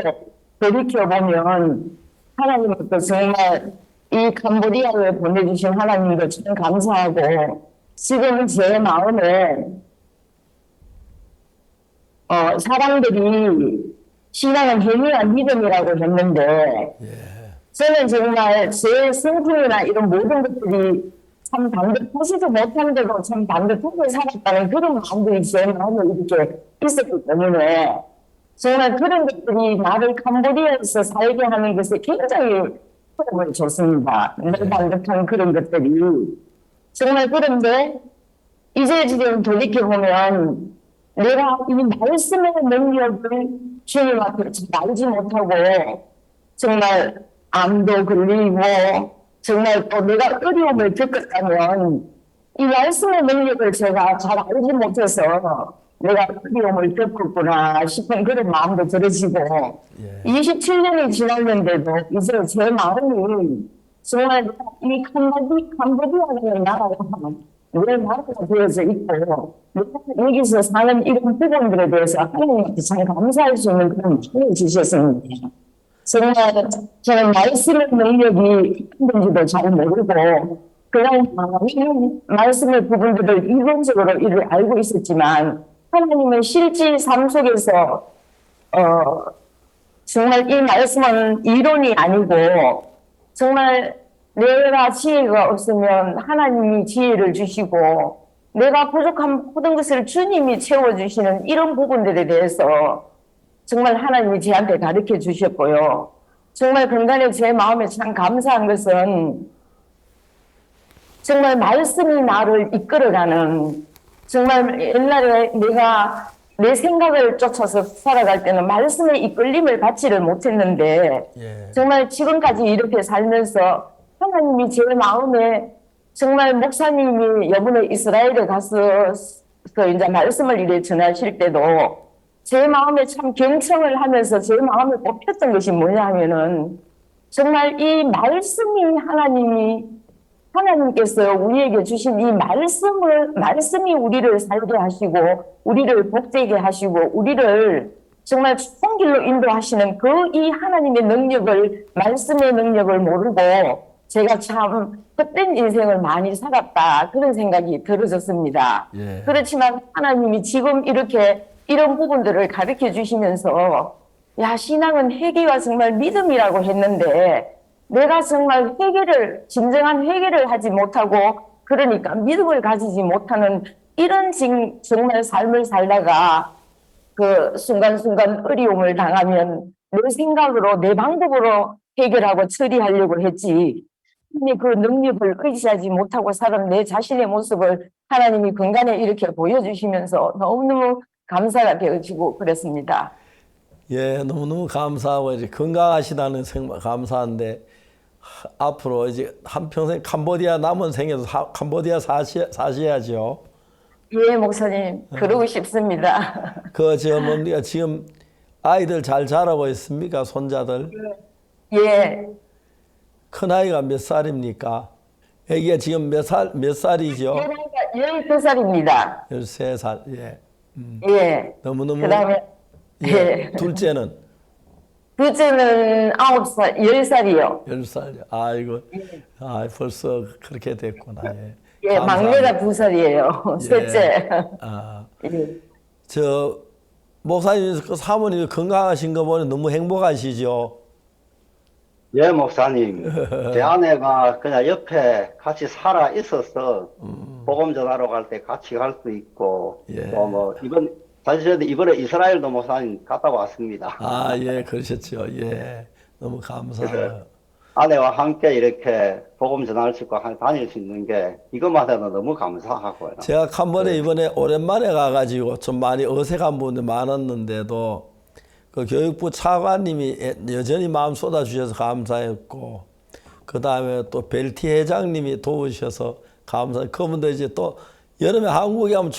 돌이켜보면 하나님도 정말 이 캄보디아에 보내주신 하나님도 참 감사하고 지금 제 마음에 사람들이 신앙은 행위와 믿음이라고 했는데 저는 정말 제 성품이나 이런 모든 것들이 참 보지도 못한데도 참 반듯하게 살았다는 그런 마음들이 제 마음에 이렇게 있었기 때문에 정말 그런 것들이 나를 캄보디아에서 살게 하는 것에 굉장히 도움을 줬습니다. 늘 반듯한 그런 것들이. 정말 그런데 이제 지금 돌이켜보면 내가 이 말씀의 능력을 주님 앞에 알지 못하고 정말 암도 걸리고 정말 또 내가 어려움을 겪었다면 이 말씀의 능력을 제가 잘 알지 못해서 내가 어려움을 겪었구나 싶은 그런 마음도 들으시고 27년이 지났는데도 이제 제 마음이 정말 이 캄보디아라는 나라가 왜 나라가 되어져 있고 여기서 사는 이런 부분들에 대해서 하나님한테 참 감사할 수 있는 그런 마음을 주셨습니다. 정말 저는 말씀의 능력이 있는지도 잘 모르고 그냥 말씀의 부분들을 이론적으로 이를 알고 있었지만 하나님의 실제 삶 속에서 정말 이 말씀은 이론이 아니고 정말 내가 지혜가 없으면 하나님이 지혜를 주시고 내가 부족한 모든 것을 주님이 채워주시는 이런 부분들에 대해서 정말 하나님이 저한테 가르쳐 주셨고요. 정말 근간에 제 마음에 참 감사한 것은 정말 말씀이 나를 이끌어가는 정말 옛날에 내가 내 생각을 쫓아서 살아갈 때는 말씀의 이끌림을 받지를 못했는데 정말 지금까지 이렇게 살면서 하나님이 제 마음에 정말 목사님이 이번에 이스라엘에 가서 이제 말씀을 이래 전하실 때도 제 마음에 참 경청을 하면서 제 마음에 꼽혔던 것이 뭐냐 하면은 정말 이 말씀이 하나님께서 우리에게 주신 이 말씀이 우리를 살게 하시고 우리를 복되게 하시고 우리를 정말 좋은 길로 인도하시는 그 이 하나님의 능력을 말씀의 능력을 모르고 제가 참 헛된 인생을 많이 살았다 그런 생각이 들어졌습니다. 그렇지만 하나님이 지금 이렇게 이런 부분들을 가르쳐 주시면서 야, 신앙은 회개와 정말 믿음이라고 했는데 내가 정말 진정한 회개를 하지 못하고 그러니까 믿음을 가지지 못하는 이런 정말 삶을 살다가 그 순간순간 어려움을 당하면 내 생각으로 내 방법으로 해결하고 처리하려고 했지. 근데 그 능력을 의지하지 못하고 살은 내 자신의 모습을 하나님이 건강에 이렇게 보여주시면서 너무너무 감사가 되어지고 그랬습니다. 예, 너무너무 감사하고 이제 건강하시다는 생각 감사한데 앞으로 이제 한평생 캄보디아 남은 생에도 캄보디아 사셔야죠. 예, 목사님, 그러고 싶습니다. 뭡니까 지금 아이들 잘 자라고 있습니까? 손자들? 예, 큰 아이가 몇 살입니까? 애기가 지금 몇 살이죠? 12살입니다. 13살. 예. 예. 너무너무. 그다음에 예. 둘째는? 둘째는 9살, 10살이요. 10살. 아이고. 아, 벌써 그렇게 됐구나. 예. 예, 막내가 2살이에요. 예. 셋째. 아. 예. 목사님, 그 사모님 건강하신 거 보니 너무 행복하시죠? 예, 목사님. 제 아내가 그냥 옆에 같이 살아 있어서 복음 전하러 갈 때 같이 갈 수 있고, 예. 또 사실 저도 이번에 이스라엘도 목사님 갔다 왔습니다. 아, 예, 그러셨죠. 예. 너무 감사해요. 아내와 함께 이렇게 복음 전할 수 있고 다닐 수 있는 게 이것만 해도 너무 감사하고요. 제가 캄보디아 이번에 오랜만에 가가지고 좀 많이 어색한 분이 많았는데도 그 교육부 차관님이 여전히 마음 쏟아주셔서 감사했고, 그 다음에 또 벨티 회장님이 도우셔서 감사해요. 그분들 이제 또 여름에 한국에 하면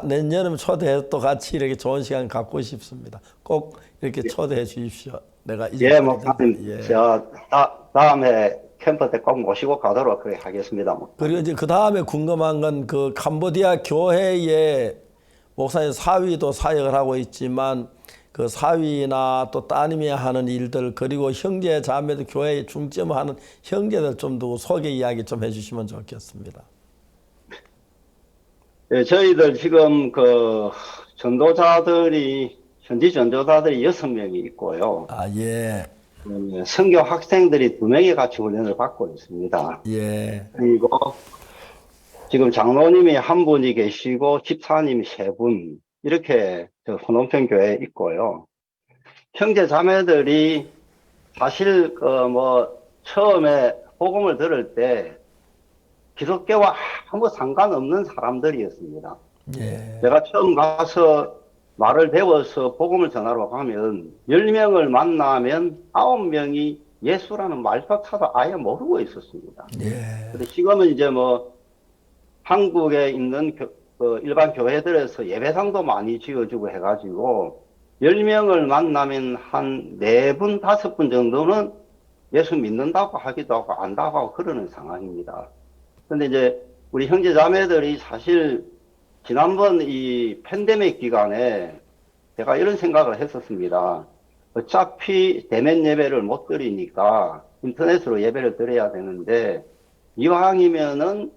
내년에 초대해서 또 같이 이렇게 좋은 시간 갖고 싶습니다. 꼭 이렇게 초대해 주십시오. 내가 예, 목사님. 예. 다음에 캠프 때 꼭 모시고 가도록 그렇게 하겠습니다. 그리고 이제 그 다음에 궁금한 건 그 캄보디아 교회의 목사님 사위도 사역을 하고 있지만 그 사위나 또 따님이 하는 일들 그리고 형제 자매도 교회에 중점하는 형제들 좀 더 소개 이야기 좀 해주시면 좋겠습니다. 예, 저희들 지금 현지 전도자들이 6명이 있고요. 아, 예. 선교 학생들이 2명이 같이 훈련을 받고 있습니다. 예. 그리고 지금 장로님이 1분이 계시고 집사님이 3분 이렇게 혼원편 교회에 있고요. 형제 자매들이 사실 처음에 복음을 들을 때 기독교와 아무 상관없는 사람들이었습니다. 예. 제가 처음 가서 말을 배워서 복음을 전하러 가면 10명을 만나면 9명이 예수라는 말조차도 아예 모르고 있었습니다. 예. 근데 지금은 이제 한국에 있는 일반 교회들에서 예배당도 많이 지어주고 해가지고 10명을 만나면 한 4분, 5분 정도는 예수 믿는다고 하기도 하고 안다고 하고 그러는 상황입니다. 근데 이제 우리 형제 자매들이 사실 지난번 이 팬데믹 기간에 제가 이런 생각을 했었습니다. 어차피 대면 예배를 못 드리니까 인터넷으로 예배를 드려야 되는데 이왕이면은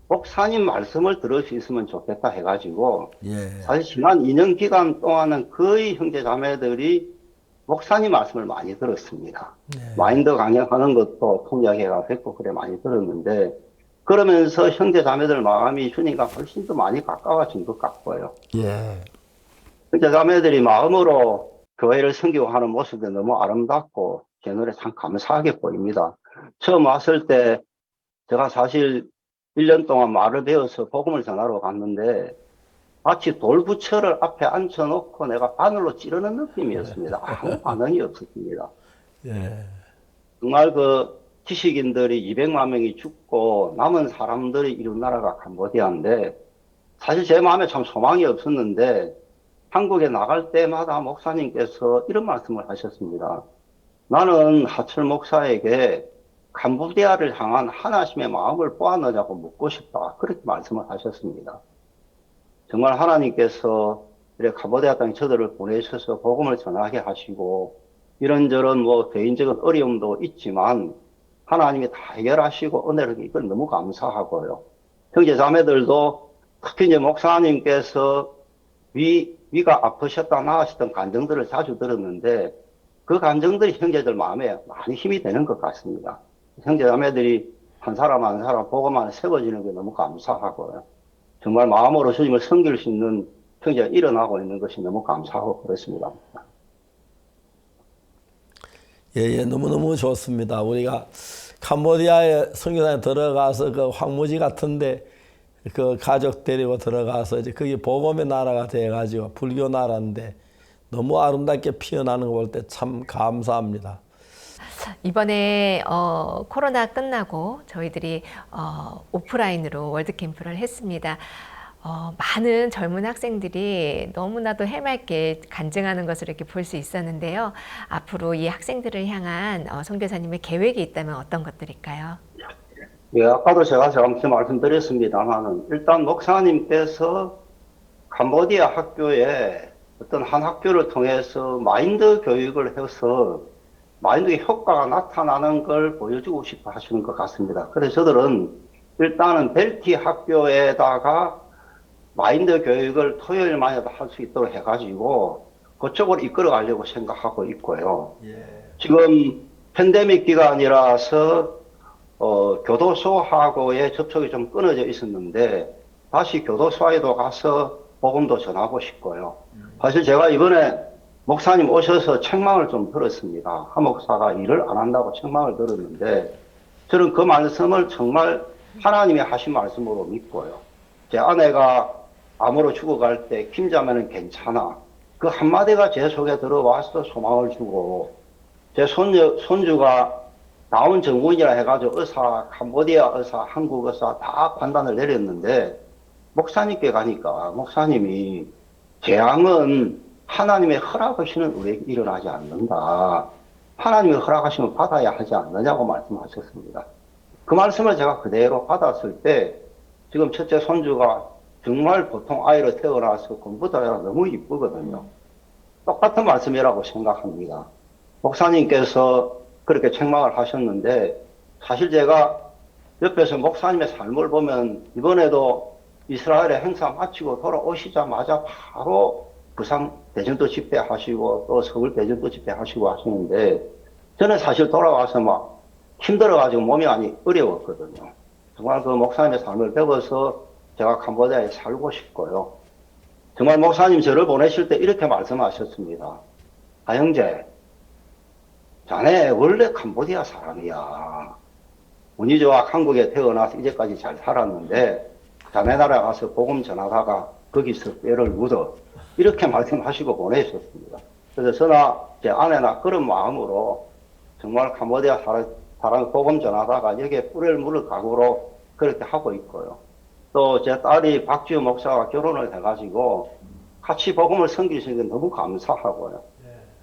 목사님 말씀을 들을 수 있으면 좋겠다 해가지고 예. 사실 지난 2년 기간 동안은 거의 형제 자매들이 목사님 말씀을 많이 들었습니다. 네. 마인드 강연하는 것도 통역해가 됐고 그래 많이 들었는데 그러면서 형제 자매들 마음이 주님과 훨씬 더 많이 가까워진 것 같고요. 예. 형제 자매들이 마음으로 교회를 섬기고하는 모습이 너무 아름답고 제 눈에 참 감사하게 보입니다. 처음 왔을 때 제가 사실 1년 동안 말을 배워서 복음을 전하러 갔는데 마치 돌부처를 앞에 앉혀놓고 내가 바늘로 찌르는 느낌이었습니다. 아무 반응이 없었습니다. 예. 정말 지식인들이 200만 명이 죽고 남은 사람들이 이룬 나라가 캄보디아인데 사실 제 마음에 참 소망이 없었는데 한국에 나갈 때마다 목사님께서 이런 말씀을 하셨습니다. 나는 하철 목사에게 캄보디아를 향한 하나님의 마음을 보았느냐고 묻고 싶다. 그렇게 말씀을 하셨습니다. 정말 하나님께서 이렇게 캄보디아 땅에 저들을 보내셔서 복음을 전하게 하시고 이런저런 개인적인 어려움도 있지만 하나님이 다 해결하시고 은혜를 이건 너무 감사하고요. 형제 자매들도 특히 이제 목사님께서 위가 아프셨다 나으셨던 감정들을 자주 들었는데 그 감정들이 형제들 마음에 많이 힘이 되는 것 같습니다. 형제자매들이 한 사람 한 사람 보고만 세워지는 게 너무 감사하고요. 정말 마음으로 주님을 섬길 수 있는 형제가 일어나고 있는 것이 너무 감사하고 그렇습니다. 예, 너무너무 좋습니다. 우리가 캄보디아에 선교단에 들어가서 그 황무지 같은데 그 가족 데리고 들어가서 이제 그게 복음의 나라가 돼가지고 불교 나라인데 너무 아름답게 피어나는 거 볼 때 참 감사합니다. 이번에 코로나 끝나고 저희들이 오프라인으로 월드캠프를 했습니다. 많은 젊은 학생들이 너무나도 해맑게 간증하는 것을 이렇게 볼 수 있었는데요. 앞으로 이 학생들을 향한 선교사님의 계획이 있다면 어떤 것들일까요? 예, 아까도 제가 말씀드렸습니다만은 일단 목사님께서 캄보디아 학교에 어떤 한 학교를 통해서 마인드 교육을 해서 마인드의 효과가 나타나는 걸 보여주고 싶어 하시는 것 같습니다. 그래서 저들은 일단은 벨티 학교에다가 마인드 교육을 토요일만이라도 할 수 있도록 해가지고 그쪽으로 이끌어 가려고 생각하고 있고요. 지금 팬데믹 기간이라서 교도소하고의 접촉이 좀 끊어져 있었는데 다시 교도소에도 가서 복음도 전하고 싶고요. 사실 제가 이번에 목사님 오셔서 책망을 좀 들었습니다. 한 목사가 일을 안 한다고 책망을 들었는데 저는 그 말씀을 정말 하나님이 하신 말씀으로 믿고요. 제 아내가 암으로 죽어갈 때 김자매는 괜찮아. 그 한마디가 제 속에 들어와서 소망을 주고 제 손주가 다운 증후군이라 해가지고 의사, 캄보디아 의사, 한국 의사 다 판단을 내렸는데 목사님께 가니까 목사님이 재앙은 하나님의 허락하시는 우리에게 일어나지 않는다. 하나님의 허락하시면 받아야 하지 않느냐고 말씀하셨습니다. 그 말씀을 제가 그대로 받았을 때 지금 첫째 손주가 정말 보통 아이로 태어나서 공부 잘해서 너무 이쁘거든요. 똑같은 말씀이라고 생각합니다. 목사님께서 그렇게 책망을 하셨는데 사실 제가 옆에서 목사님의 삶을 보면 이번에도 이스라엘의 행사 마치고 돌아오시자마자 바로 부산 대전도 집회하시고 또 서울 대전도 집회하시고 하시는데 저는 사실 돌아와서 막 힘들어가지고 몸이 많이 어려웠거든요. 정말 그 목사님의 삶을 배워서 제가 캄보디아에 살고 싶고요. 정말 목사님 저를 보내실 때 이렇게 말씀하셨습니다. 아, 형제, 자네 원래 캄보디아 사람이야. 운이 좋아 한국에 태어나서 이제까지 잘 살았는데 자네 나라 가서 복음 전하다가 거기서 뼈를 묻어. 이렇게 말씀하시고 보내셨습니다. 그래서 저나 제 아내나 그런 마음으로 정말 캄보디아 사람 복음 전하다가 여기에 뿔을 물을 각오로 그렇게 하고 있고요. 또 제 딸이 박지우 목사가 결혼을 해가지고 같이 복음을 섬기시는 게 너무 감사하고요.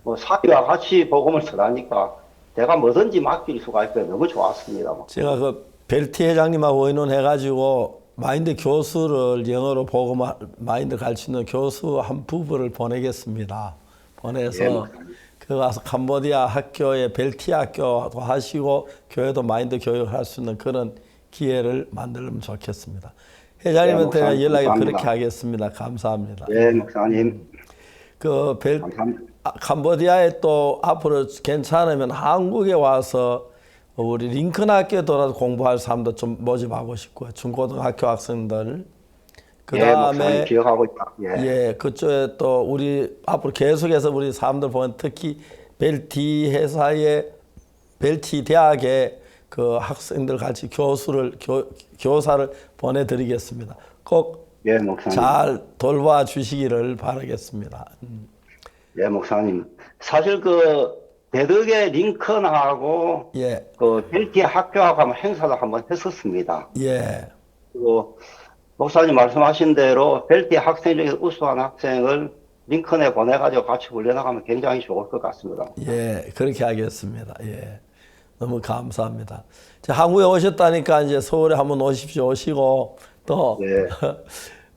뭐 사위와 같이 복음을 전하니까 제가 뭐든지 맡길 수가 있고 너무 좋았습니다. 제가 그 벨티 회장님하고 의논해가지고 마인드 교수를 영어로 복음 마인드 가르치는 교수 한 부부를 보내겠습니다. 보내서 그 가서 캄보디아 학교에 벨티 학교도 하시고 교회도 마인드 교육할 수 있는 그런 기회를 만들면 좋겠습니다. 회장님한테 네, 연락이 감사합니다. 그렇게 하겠습니다. 감사합니다. 네, 목사님. 그 감사합니다. 캄보디아에 또 앞으로 괜찮으면 한국에 와서 우리 링컨 학교에 돌아서 공부할 사람도 좀 모집하고 싶고요. 중고등학교 학생들. 그 다음에 기억하고 있다. 예, 그쪽에 또 우리 앞으로 계속해서 우리 사람들 보면 특히 벨티 회사의 벨티 대학에 그 학생들 같이 교사를 보내드리겠습니다. 꼭 잘 돌봐 주시기를 바라겠습니다. 예, 목사님. 사실 그 대덕의 링컨하고 그 벨티 학교하고 한번 행사도 한번 했었습니다. 예. 그리고 목사님 말씀하신 대로 벨티 학생 중에서 우수한 학생을 링컨에 보내가지고 같이 훈련하면 굉장히 좋을 것 같습니다. 예, 그렇게 하겠습니다. 예. 너무 감사합니다. 한국에 오셨다니까 이제 서울에 한번 오십시오. 오시고 또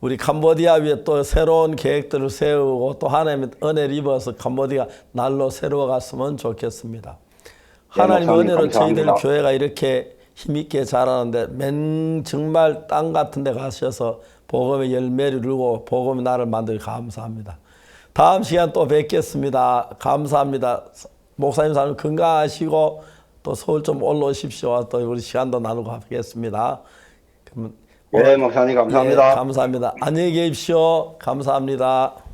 우리 캄보디아 위에 또 새로운 계획들을 세우고 또 하나님의 은혜를 입어서 캄보디아 날로 새로워갔으면 좋겠습니다. 하나님의 은혜로 저희들 교회가 이렇게 힘있게 자라는데 정말 땅 같은 데 가셔서 복음의 열매를 이루고 복음의 나를 만들기 감사합니다. 다음 시간 또 뵙겠습니다. 감사합니다. 목사님 사님 건강하시고 또 서울 좀 올라오십시오. 또 우리 시간도 나누고 하겠습니다. 그러면 네, 목사님 감사합니다. 예, 감사합니다. 안녕히 계십시오. 감사합니다.